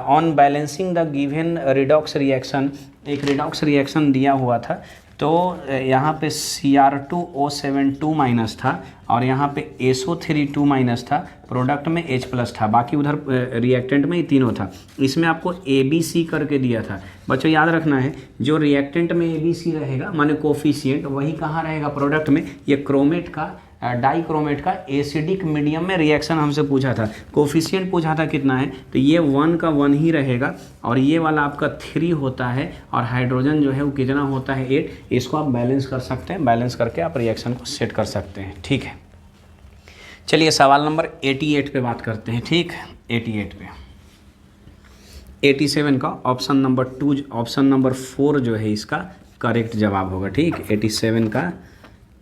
on balancing the given redox reaction, एक रिडॉक्स रिएक्शन दिया हुआ था, तो यहाँ पे Cr2O7 माइनस था और यहाँ पे SO3 माइनस था, प्रोडक्ट में H प्लस था, बाकी उधर रिएक्टेंट में ही तीनों था। इसमें आपको ABC करके दिया था। बच्चों याद रखना है, जो रिएक्टेंट में ABC रहेगा माने कोफिशिएंट, वही कहाँ रहेगा, प्रोडक्ट में। ये क्रोमेट का डाइक्रोमेट का एसिडिक मीडियम में रिएक्शन हमसे पूछा था, कोफिशिएंट पूछा था कितना है, तो ये 1 का 1 ही रहेगा और ये वाला आपका 3 होता है और हाइड्रोजन जो है वो कितना होता है, 8। इसको आप बैलेंस कर सकते हैं, बैलेंस करके आप रिएक्शन को सेट कर सकते हैं, ठीक है। चलिए सवाल नंबर 88 पे बात करते हैं, ठीक। 88 पे 87 का ऑप्शन नंबर 2, ऑप्शन नंबर 4 जो है इसका करेक्ट जवाब होगा, ठीक।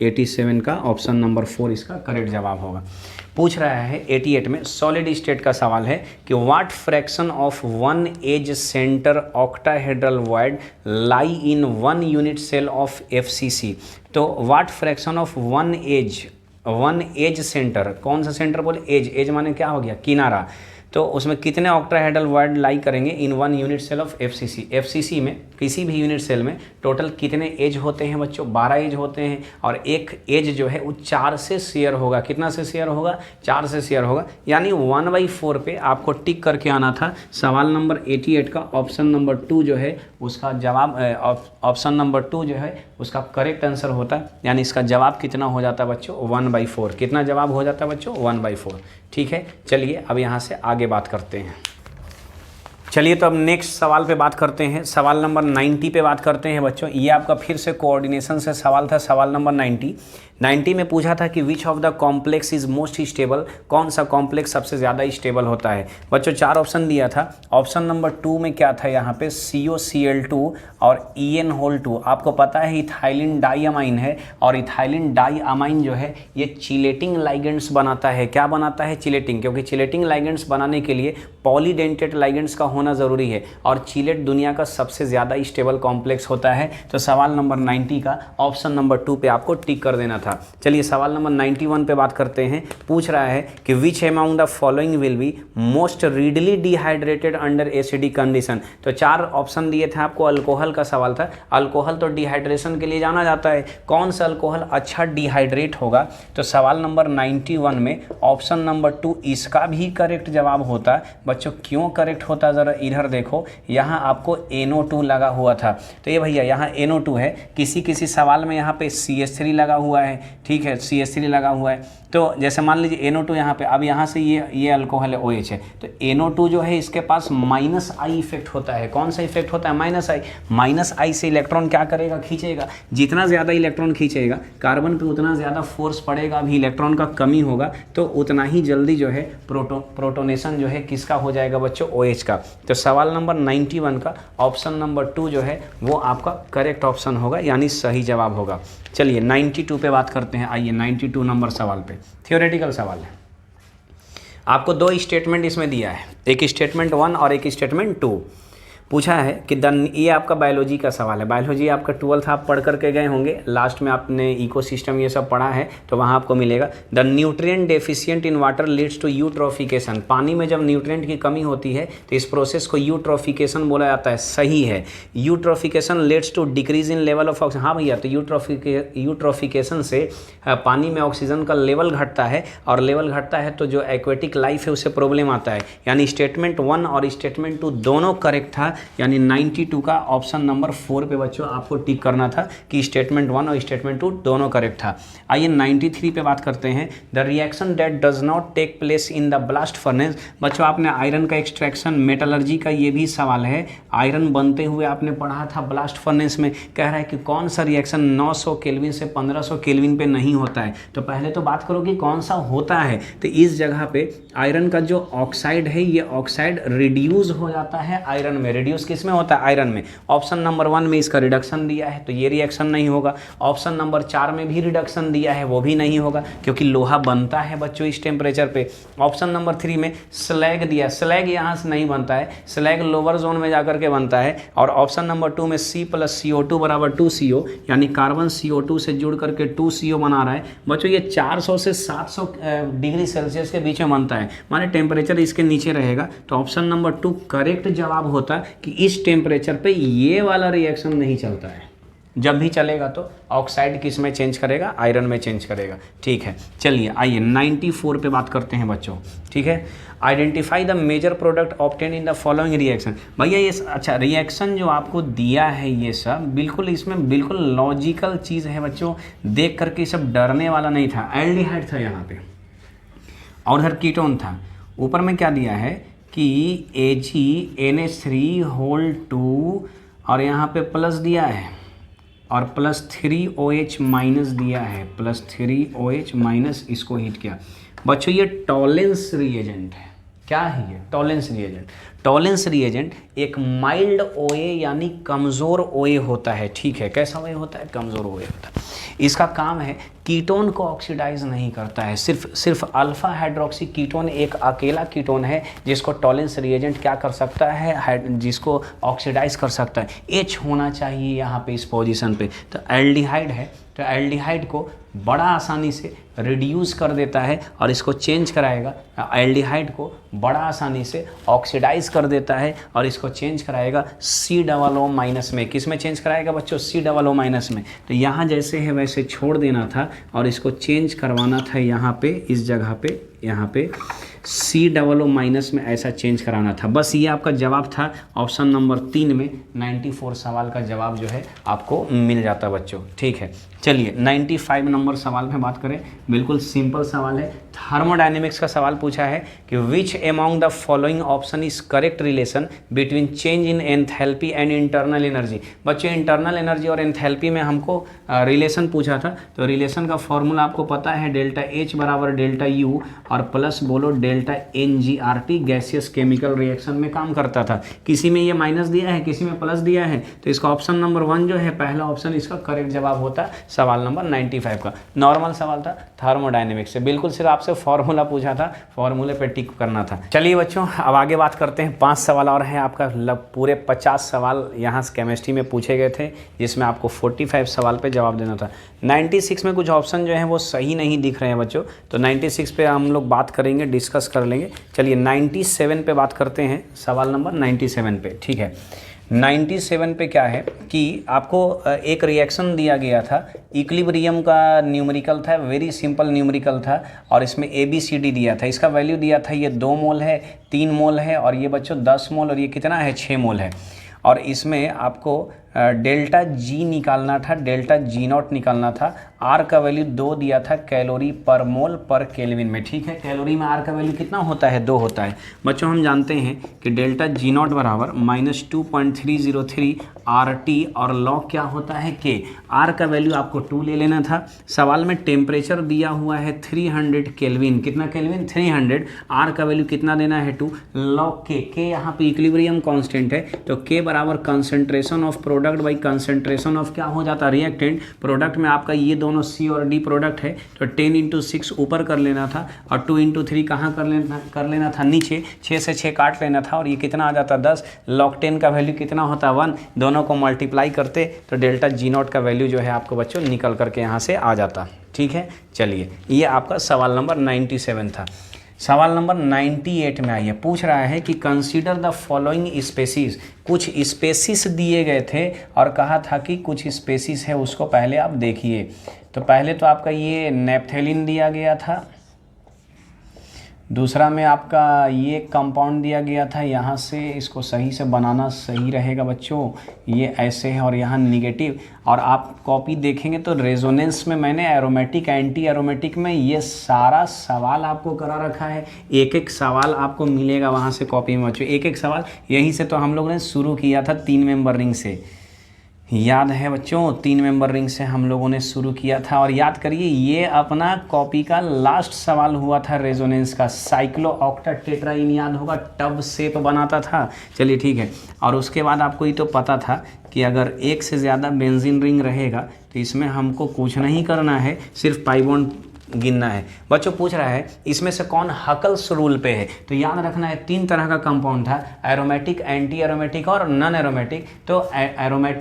87 का ऑप्शन नंबर 4 इसका करेक्ट जवाब होगा। पूछ रहा है 88 में सॉलिड स्टेट का सवाल है कि what fraction of 1 edge centre octahedral void lie in 1 unit cell of FCC। तो what fraction of 1 edge centre, कौन सा सेंटर बोले, एज माने क्या हो गया, किनारा। तो उसमें कितने ऑक्टाहेड्रल वॉइड लाई करेंगे इन 1 यूनिट सेल ऑफ FCC में किसी भी यूनिट सेल में टोटल कितने एज होते हैं बच्चों, 12 एज होते हैं और एक एज जो है वो 4 से शेयर होगा। कितना से शेयर होगा, 4 से शेयर होगा, यानी 1/4 पे आपको टिक करके आना था। सवाल नंबर 88 का ऑप्शन नंबर 2 जो है उसका जवाब, ऑप्शन नंबर 2 जो है उसका करेक्ट आंसर होता है, यानी इसका जवाब कितना हो जाता है बच्चों, 1/4। कितना जवाब हो जाता है बच्चों, 1/4, ठीक है। चलिए अब यहाँ से आगे बात करते हैं। चलिए तो अब नेक्स्ट सवाल पे बात करते हैं, सवाल नंबर 90 पे बात करते हैं बच्चों। ये आपका फिर से कोऑर्डिनेशन से सवाल था, सवाल नंबर 90 में पूछा था कि which of the complex is most stable, कौन सा कॉम्प्लेक्स सबसे ज़्यादा स्टेबल होता है। बच्चों 4 ऑप्शन दिया था। ऑप्शन नंबर 2 में क्या था, यहाँ पे COCl2 और EN2। आपको पता है इथाइलिन डाइअमाइन है और इथाइलिन डाइअमाइन जो है ये चिलेटिंग लाइगेंड्स बनाता है। क्या बनाता है, चिलेटिंग, क्योंकि चिलेटिंग लाइगेंड्स बनाने के लिए पॉलीडेंटेड लाइगेंड्स का होना ज़रूरी है और चिलेट दुनिया का सबसे ज़्यादा स्टेबल कॉम्प्लेक्स होता है। तो सवाल नंबर 90 का ऑप्शन नंबर 2 पे आपको टिक कर देना था। चलिए सवाल नंबर 91 पे बात करते हैं। पूछ रहा है कि which among the following will be most readily dehydrated under acidic condition. तो 4 ऑप्शन दिए थे आपको, अल्कोहल का सवाल था। अल्कोहल तो डिहाइड्रेशन के लिए जाना जाता है, कौन सा अल्कोहल अच्छा डिहाइड्रेट होगा। तो सवाल नंबर 91 में ऑप्शन नंबर 2 इसका भी करेक्ट जवाब होता। बच्चों क्यों करेक्ट होता, ज़रा इधर देखो, यहाँ आपको NO2 लगा हुआ था। तो ये भैया यहाँ NO2 है, किसी सवाल में यहाँ पे CH3 लगा हुआ है, ठीक है, CH3 लगा हुआ है। तो जैसे मान लीजिए NO2 यहाँ पे, अब यहाँ से ये अल्कोहल है OH है, तो NO2 जो है इसके पास -I इफेक्ट होता है। कौन सा इफेक्ट होता है, -I से इलेक्ट्रॉन क्या करेगा, खींचेगा। जितना ज़्यादा इलेक्ट्रॉन खींचेगा कार्बन पे उतना ज़्यादा फोर्स पड़ेगा, अभी इलेक्ट्रॉन का कमी होगा तो उतना ही जल्दी जो है प्रोटोनेशन जो है किसका हो जाएगा बच्चों, OH का। तो सवाल नंबर 91 का ऑप्शन नंबर 2 जो है वो आपका करेक्ट ऑप्शन होगा, यानी सही जवाब होगा। चलिए 92 पे बात करते हैं। आइए 92 नंबर सवाल पे, थियोरेटिकल सवाल है। आपको 2 स्टेटमेंट इसमें दिया है, एक स्टेटमेंट 1 और एक स्टेटमेंट 2। पूछा है कि ये आपका बायोलॉजी का सवाल है। बायोलॉजी आपका 12th आप पढ़ करके गए होंगे, लास्ट में आपने इकोसिस्टम ये सब पढ़ा है तो वहाँ आपको मिलेगा। The nutrient deficient in water leads to eutrophication. पानी में जब न्यूट्रिएंट की कमी होती है तो इस प्रोसेस को यूट्रोफिकेशन बोला जाता है। सही है, eutrophication leads to decrease in level of oxygen. हाँ भैया, तो यूट्रोफिकेशन से पानी में ऑक्सीजन का लेवल घटता है और लेवल घटता है तो जो एक्वेटिक लाइफ है उससे प्रॉब्लम आता है। यानी स्टेटमेंट 1 और स्टेटमेंट 2 दोनों करेक्ट था, यानी 92 का ऑप्शन नंबर 4 पे बच्चों आपको टिक करना था कि स्टेटमेंट 1 और स्टेटमेंट 2 दोनों करेक्ट था। आइए 93 पे बात करते हैं। The reaction that does not take place in the blast furnace. बच्चों आपने आयरन का एक्सट्रैक्शन, मेटलर्जी का ये भी सवाल है, आयरन बनते हुए आपने पढ़ा था ब्लास्ट फर्नेस में। कह रहा है कि कौन सा रिएक्शन 900 केल्विन से 1500 केल्विन पे नहीं होता है। तो पहले तो बात करो कि कौन सा होता है। तो इस जगह पे आयरन का जो ऑक्साइड है ये ऑक्साइड रिड्यूस हो जाता है आयरन में, रिड्यूस किस में होता है, आयरन में। ऑप्शन नंबर 1 में इसका रिडक्शन दिया है तो ये रिएक्शन नहीं होगा। ऑप्शन नंबर 4 में भी रिडक्शन दिया है, वो भी नहीं होगा क्योंकि लोहा बनता है बच्चों इस टेम्परेचर पे। ऑप्शन नंबर 3 में स्लैग दिया, स्लैग यहाँ से नहीं बनता है, स्लैग लोअर जोन में जाकर के बनता है। और ऑप्शन नंबर 2 में C + CO2 = 2CO, यानी कार्बन CO2 से जुड़ करके 2CO बना रहा है बच्चों। ये 400 से 700 डिग्री सेल्सियस के बीच में बनता है, माने टेम्परेचर इसके नीचे रहेगा। तो ऑप्शन नंबर 2 करेक्ट जवाब होता कि इस टेम्परेचर पे ये वाला रिएक्शन नहीं चलता है। जब भी चलेगा तो ऑक्साइड किस में चेंज करेगा, आयरन में चेंज करेगा। ठीक है, चलिए आइए 94 पे बात करते हैं बच्चों। ठीक है, identify the major product obtain in the following reaction. भैया ये अच्छा रिएक्शन जो आपको दिया है ये सब बिल्कुल इसमें बिल्कुल लॉजिकल चीज़ है बच्चों, देख करके सब डरने वाला नहीं था। एल्डिहाइड था यहाँ पे और उधर कीटोन था। ऊपर में क्या दिया है कि AgNH3 और यहाँ पे प्लस दिया है और +3OH- दिया है, +3OH- इसको हीट किया बच्चों। ये टॉलेंस रिएजेंट है। क्या है ये? Tollens reagent. टॉलेंस रिएजेंट एक माइल्ड OA यानी कमज़ोर OA होता है। ठीक है, कैसा OA होता है? कमज़ोर OA होता है। इसका काम है कीटोन को ऑक्सीडाइज नहीं करता है, सिर्फ अल्फा हाइड्रोक्सी कीटोन एक अकेला कीटोन है जिसको टॉलेंस रिएजेंट क्या कर सकता है, जिसको ऑक्सीडाइज कर सकता है। H होना चाहिए यहाँ पे इस पोजीशन पे। तो एल्डिहाइड है तो एल्डिहाइड को बड़ा आसानी से रिड्यूस कर देता है और इसको चेंज कराएगा। एल्डिहाइड को बड़ा आसानी से ऑक्सीडाइज कर देता है और इसको चेंज कराएगा COO- में। किस में चेंज कराएगा बच्चों? COO- में। तो यहाँ जैसे है वैसे छोड़ देना था और इसको चेंज करवाना था यहाँ पे, इस जगह पे, यहाँ पे COO- में ऐसा चेंज कराना था। बस ये आपका जवाब था। ऑप्शन नंबर 3 में 94 सवाल का जवाब जो है आपको मिल जाता बच्चों। ठीक है, चलिए 95 नंबर सवाल में बात करें। बिल्कुल सिंपल सवाल है, थर्मोडायनेमिक्स का सवाल पूछा है कि which among the following option is correct relation between change in enthalpy and internal energy. बच्चों इंटरनल एनर्जी और एंथैल्पी में हमको रिलेशन पूछा था, तो रिलेशन का फॉर्मूला आपको पता है, ΔH = ΔU और प्लस बोलो ΔNGRT। गैसियस केमिकल रिएक्शन में काम करता था। किसी में ये माइनस दिया है, किसी में प्लस दिया है, तो इसका ऑप्शन नंबर 1 जो है पहला ऑप्शन इसका करेक्ट जवाब होता सवाल नंबर 95 का। नॉर्मल सवाल था थर्मोडायनेमिक्स से, बिल्कुल सिर्फ आपसे फॉर्मूला पूछा था, फॉर्मूले पे टिक करना था। चलिए बच्चों अब आगे बात करते हैं। 5 सवाल और हैं आपका, पूरे 50 सवाल यहाँ से केमिस्ट्री में पूछे गए थे जिसमें आपको 45 सवाल पे जवाब देना था। 96 में कुछ ऑप्शन जो हैं वो सही नहीं दिख रहे हैं बच्चों, तो 96 पे हम लोग बात करेंगे, डिस्कस कर लेंगे। चलिए 97 पे बात करते हैं, सवाल नंबर 97 पे। ठीक है, 97 पे क्या है कि आपको एक रिएक्शन दिया गया था, इक्विलिब्रियम का न्यूमेरिकल था, वेरी सिंपल न्यूमेरिकल था और इसमें ABCD दिया था। इसका वैल्यू दिया था, ये 2 मोल है, 3 मोल है और ये बच्चों 10 मोल और ये कितना है? 6 मोल है। और इसमें आपको ΔG निकालना था, ΔG0 निकालना था। R का वैल्यू 2 दिया था कैलोरी पर मोल पर केल्विन में। ठीक है, कैलोरी में R का वैल्यू कितना होता है? 2 होता है। बच्चों हम जानते हैं कि ΔG0 = -2.303 RT और लॉग क्या होता है K। R का वैल्यू आपको 2 ले लेना था। सवाल में टेम्परेचर दिया हुआ है 300 केल्विन। कितना केल्विन? 300। R का वैल्यू कितना देना है? 2 लॉग K यहाँ पे इक्विलिब्रियम कांस्टेंट है, तो K = concentration of product by concentration of क्या हो जाता है? रिएक्टेंट। प्रोडक्ट में आपका ये दोनों C और D प्रोडक्ट है, तो 10 × 6 ऊपर कर लेना था और 2 × 3 कहाँ कर लेना था? नीचे। 6 से 6 काट लेना था और ये कितना आ जाता? 10। लॉग 10 का वैल्यू कितना होता? 1। दोनों को मल्टीप्लाई करते तो ΔG0 का वैल्यू जो है आपको बच्चों निकल करके यहाँ से आ जाता। ठीक है, चलिए ये आपका सवाल नंबर 97 था। सवाल नंबर 98 में आइए, पूछ रहा है कि कंसीडर द फॉलोइंग स्पेसीज। कुछ स्पेसीज दिए गए थे और कहा था कि कुछ स्पेसीज है उसको पहले आप देखिए। तो पहले तो आपका ये नेप्थेलिन दिया गया था, दूसरा में आपका ये कंपाउंड दिया गया था। यहाँ से इसको सही से बनाना सही रहेगा बच्चों, ये ऐसे है और यहाँ निगेटिव। और आप कॉपी देखेंगे तो रेजोनेंस में मैंने एरोमेटिक, एंटी एरोमेटिक में ये सारा सवाल आपको करा रखा है। एक एक सवाल आपको मिलेगा वहाँ से कॉपी में बच्चों, एक एक सवाल। यहीं से तो हम लोग ने शुरू किया था 3 मेंबर रिंग से। याद है बच्चों 3 मेंबर रिंग से हम लोगों ने शुरू किया था। और याद करिए ये अपना कॉपी का लास्ट सवाल हुआ था रेजोनेंस का। साइक्लो ऑक्टेट टेट्राइन याद होगा, टब शेप बनाता था। चलिए ठीक है। और उसके बाद आपको ये तो पता था कि अगर एक से ज़्यादा बेंजीन रिंग रहेगा तो इसमें हमको कुछ नहीं करना है, सिर्फ पाई बॉन्ड गिनना है। बच्चों पूछ रहा है इसमें से कौन हकल्स रूल पे है, तो याद रखना है 3 तरह का कंपाउंड था, एरोमेटिक, एंटी एरोमेटिक और नॉन एरोमेटिक। तो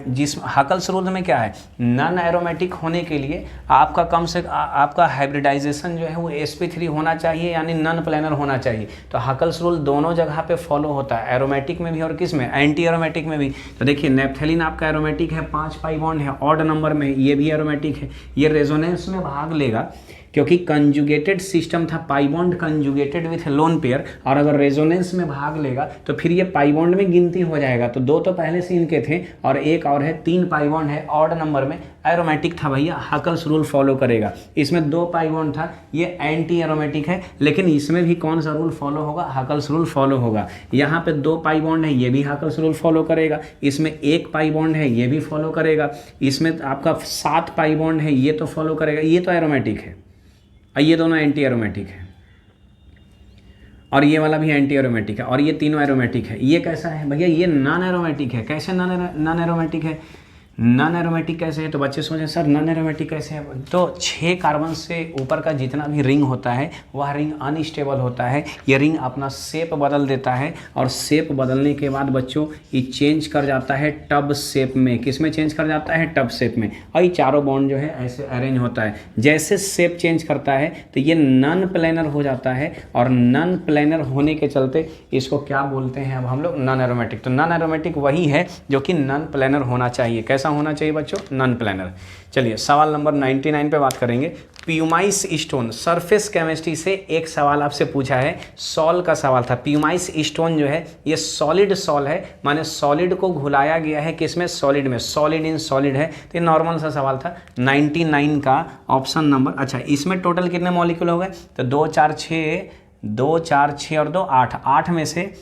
जिस हकल्स रूल में क्या है, नॉन एरोमेटिक होने के लिए आपका कम से आपका हाइब्रिडाइजेशन जो है वो sp3 होना चाहिए, यानी नॉन प्लेनर होना चाहिए। तो हकल्स रूल दोनों जगह पे फॉलो होता है, एरोमेटिक में भी और किस में, एंटी एरोमेटिक में भी। तो देखिए नेप्थेलिन आपका एरोमेटिक है, 5 पाई बॉन्ड है, ऑड नंबर में, ये भी एरोमेटिक है। ये रेजोनेंस में भाग लेगा क्योंकि कंजुगेटेड सिस्टम था, pi bond conjugated with lone pair, और अगर रेजोनेंस में भाग लेगा तो फिर ये पाई बॉन्ड में गिनती हो जाएगा। तो 2 तो पहले से इनके थे और एक और है, 3 पाई बॉन्ड है, ऑड नंबर में, एरोमेटिक था भैया, हकल्स रूल फॉलो करेगा। इसमें 2 पाई बॉन्ड था, ये एंटी एरोमेटिक है, लेकिन इसमें भी कौन सा रूल फॉलो होगा, हकल्स रूल फॉलो होगा। यहाँ पे 2 पाई बॉन्ड है, ये भी हकल्स रूल फॉलो करेगा। इसमें 1 पाई बॉन्ड है, ये भी फॉलो करेगा। इसमें आपका 7 पाई बॉन्ड है, ये तो फॉलो करेगा, ये तो एरोमेटिक है। ये दोनों एंटी एरोमेटिक है और ये वाला भी एंटी एरोमेटिक है और ये तीनों एरोमेटिक है। ये कैसा है भैया, ये नॉन एरोमेटिक है। कैसे नॉन एरोमेटिक है, नॉन एरोमेटिक कैसे है, तो बच्चे सोचें सर नॉन एरोमेटिक कैसे है। तो 6 कार्बन से ऊपर का जितना भी रिंग होता है वह रिंग अनस्टेबल होता है। ये रिंग अपना शेप बदल देता है और शेप बदलने के बाद बच्चों ये चेंज कर जाता है टब शेप में। किस में चेंज कर जाता है, टब शेप में। और ये चारों बॉन्ड जो है ऐसे अरेंज होता है। जैसे शेप चेंज करता है तो ये नॉन प्लेनर हो जाता है और नॉन प्लेनर होने के चलते इसको क्या बोलते हैं अब हम लोग, नॉन एरोमेटिक। तो नॉन एरोमेटिक वही है जो कि नॉन प्लेनर होना चाहिए। कैसा होना चाहिए बच्चों, नॉन प्लेनर। चलिए सवाल नंबर 99 पे बात करेंगे। प्यूमाइस स्टोन, सरफेस केमिस्ट्री से एक सवाल आपसे पूछा है, सॉल का सवाल था। प्यूमाइस स्टोन जो है ये सॉलिड सॉल है, माने सॉलिड को घुलाया गया है किसमें, सॉलिड में, सॉलिड इन सॉलिड है। तो ये नॉर्मल सा सवाल था। 99 का ऑप्शन नंबर, अच्छा इसमें टोटल कितने मॉलिक्यूल हो गए, तो 2 4 6 और 2 8, 8 में से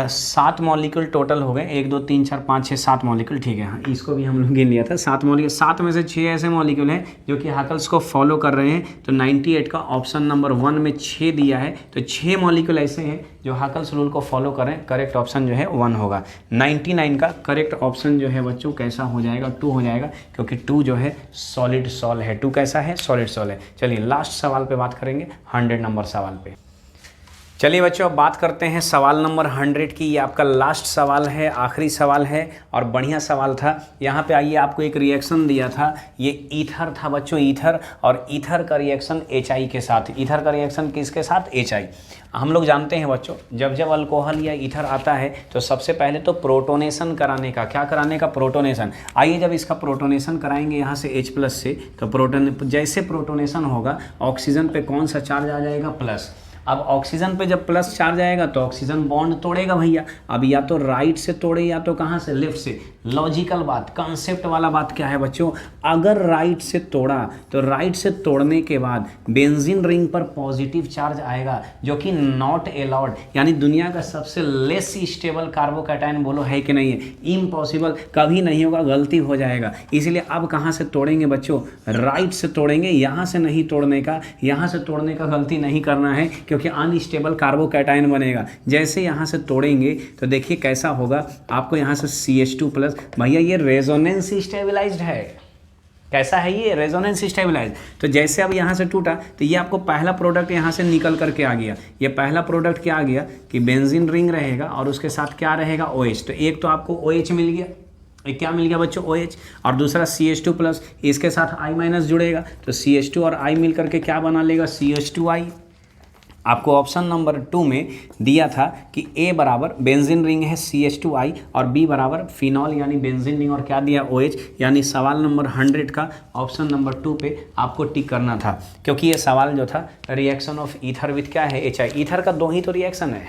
7 मॉलिक्यूल टोटल हो गए। 1 2 3 4 5 6 7 मॉलिक्यूल, ठीक है। हाँ इसको भी हम लोग गिन लिया था, 7 मॉलिक्यूल। 7 में से 6 ऐसे मॉलिक्यूल हैं जो कि हकल्स को फॉलो कर रहे हैं। तो 98 का ऑप्शन नंबर 1 में 6 दिया है, तो 6 मॉलिक्यूल ऐसे हैं जो हकल्स रूल को फॉलो कर रहे हैं। करेक्ट ऑप्शन जो है 1 होगा। 99 का करेक्ट ऑप्शन जो है बच्चों कैसा हो जाएगा, 2 हो जाएगा, क्योंकि 2 जो है सॉलिड सॉल है। 2 कैसा है, सॉलिड सॉल है। चलिए लास्ट सवाल पे बात करेंगे, 100 नंबर सवाल पे। चलिए बच्चों अब बात करते हैं सवाल नंबर 100 की। ये आपका लास्ट सवाल है, आखिरी सवाल है और बढ़िया सवाल था। यहाँ पे आइए, आपको एक रिएक्शन दिया था, ये ईथर था बच्चों, ईथर, और ईथर का रिएक्शन HI के साथ। ईथर का रिएक्शन किसके साथ, HI। हम लोग जानते हैं बच्चों, जब जब अल्कोहल या ईथर आता है तो सबसे पहले तो प्रोटोनेशन कराने का, क्या कराने का, प्रोटोनेशन। आइए जब इसका प्रोटोनेशन कराएंगे यहाँ से H+ से, तो जैसे प्रोटोनेशन होगा ऑक्सीजन पे कौन सा चार्ज आ जाएगा, प्लस। अब ऑक्सीजन पे जब प्लस चार्ज आएगा तो ऑक्सीजन बॉन्ड तोड़ेगा भैया। अब या तो राइट से तोड़े या तो कहाँ से, लेफ्ट से। लॉजिकल बात, कॉन्सेप्ट वाला बात क्या है बच्चों, अगर राइट से तोड़ा तो राइट से तोड़ने के बाद बेंजीन रिंग पर पॉजिटिव चार्ज आएगा, जो कि नॉट अलाउड, यानी दुनिया का सबसे लेस स्टेबल कार्बोकैटायन, बोलो है कि नहीं है, इम्पॉसिबल, कभी नहीं होगा, गलती हो जाएगा। इसलिए अब कहाँ से तोड़ेंगे बच्चों, राइट से तोड़ेंगे, यहाँ से नहीं तोड़ने का, यहाँ से तोड़ने का गलती नहीं करना है, क्योंकि अनस्टेबल कार्बोकैटायन बनेगा। जैसे यहाँ से तोड़ेंगे तो देखिए कैसा होगा, आपको यहाँ से CH2+, भैया ये रेजोनेंस स्टेबलाइज्ड है। कैसा है ये, रेजोनेंस स्टेबलाइज। तो जैसे अब यहाँ से टूटा तो ये आपको पहला प्रोडक्ट यहाँ से निकल करके आ गया। ये पहला प्रोडक्ट क्या आ गया कि बेंजीन रिंग रहेगा और उसके साथ क्या रहेगा, OH। तो एक तो आपको OH मिल गया, एक क्या मिल गया बच्चों, OH, और दूसरा CH2+, इसके साथ I- जुड़ेगा, तो CH2 और I मिल करके क्या बना लेगा, CH2I। आपको ऑप्शन नंबर 2 में दिया था कि A बराबर बेंजीन रिंग है CH2I और B बराबर फिनॉल यानी बेंजीन रिंग और क्या दिया, OH। यानी सवाल नंबर 100 का ऑप्शन नंबर 2 पे आपको टिक करना था, क्योंकि ये सवाल जो था रिएक्शन ऑफ ईथर विथ क्या है, HI। ईथर का 2 ही तो रिएक्शन है,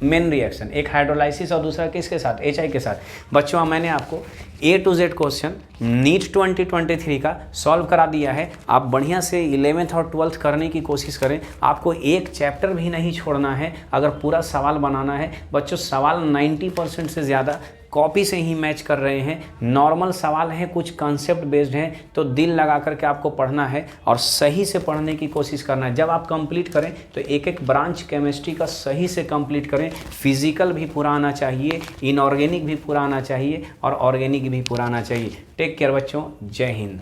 मेन रिएक्शन, एक हाइड्रोलाइसिस और दूसरा किसके साथ, HI के साथ। बच्चों मैंने आपको A to Z question NEET 2023 का सॉल्व करा दिया है। आप बढ़िया से 11th और 12th करने की कोशिश करें। आपको एक चैप्टर भी नहीं छोड़ना है अगर पूरा सवाल बनाना है। बच्चों सवाल 90% से ज़्यादा कॉपी से ही मैच कर रहे हैं, नॉर्मल सवाल हैं, कुछ कॉन्सेप्ट बेस्ड हैं, तो दिल लगा करके आपको पढ़ना है और सही से पढ़ने की कोशिश करना है। जब आप कंप्लीट करें तो एक एक ब्रांच केमिस्ट्री का सही से कंप्लीट करें। फिजिकल भी पूरा आना चाहिए, इनऑर्गेनिक भी पूरा आना चाहिए और ऑर्गेनिक भी पूरा आना चाहिए। टेक केयर बच्चों, जय हिंद।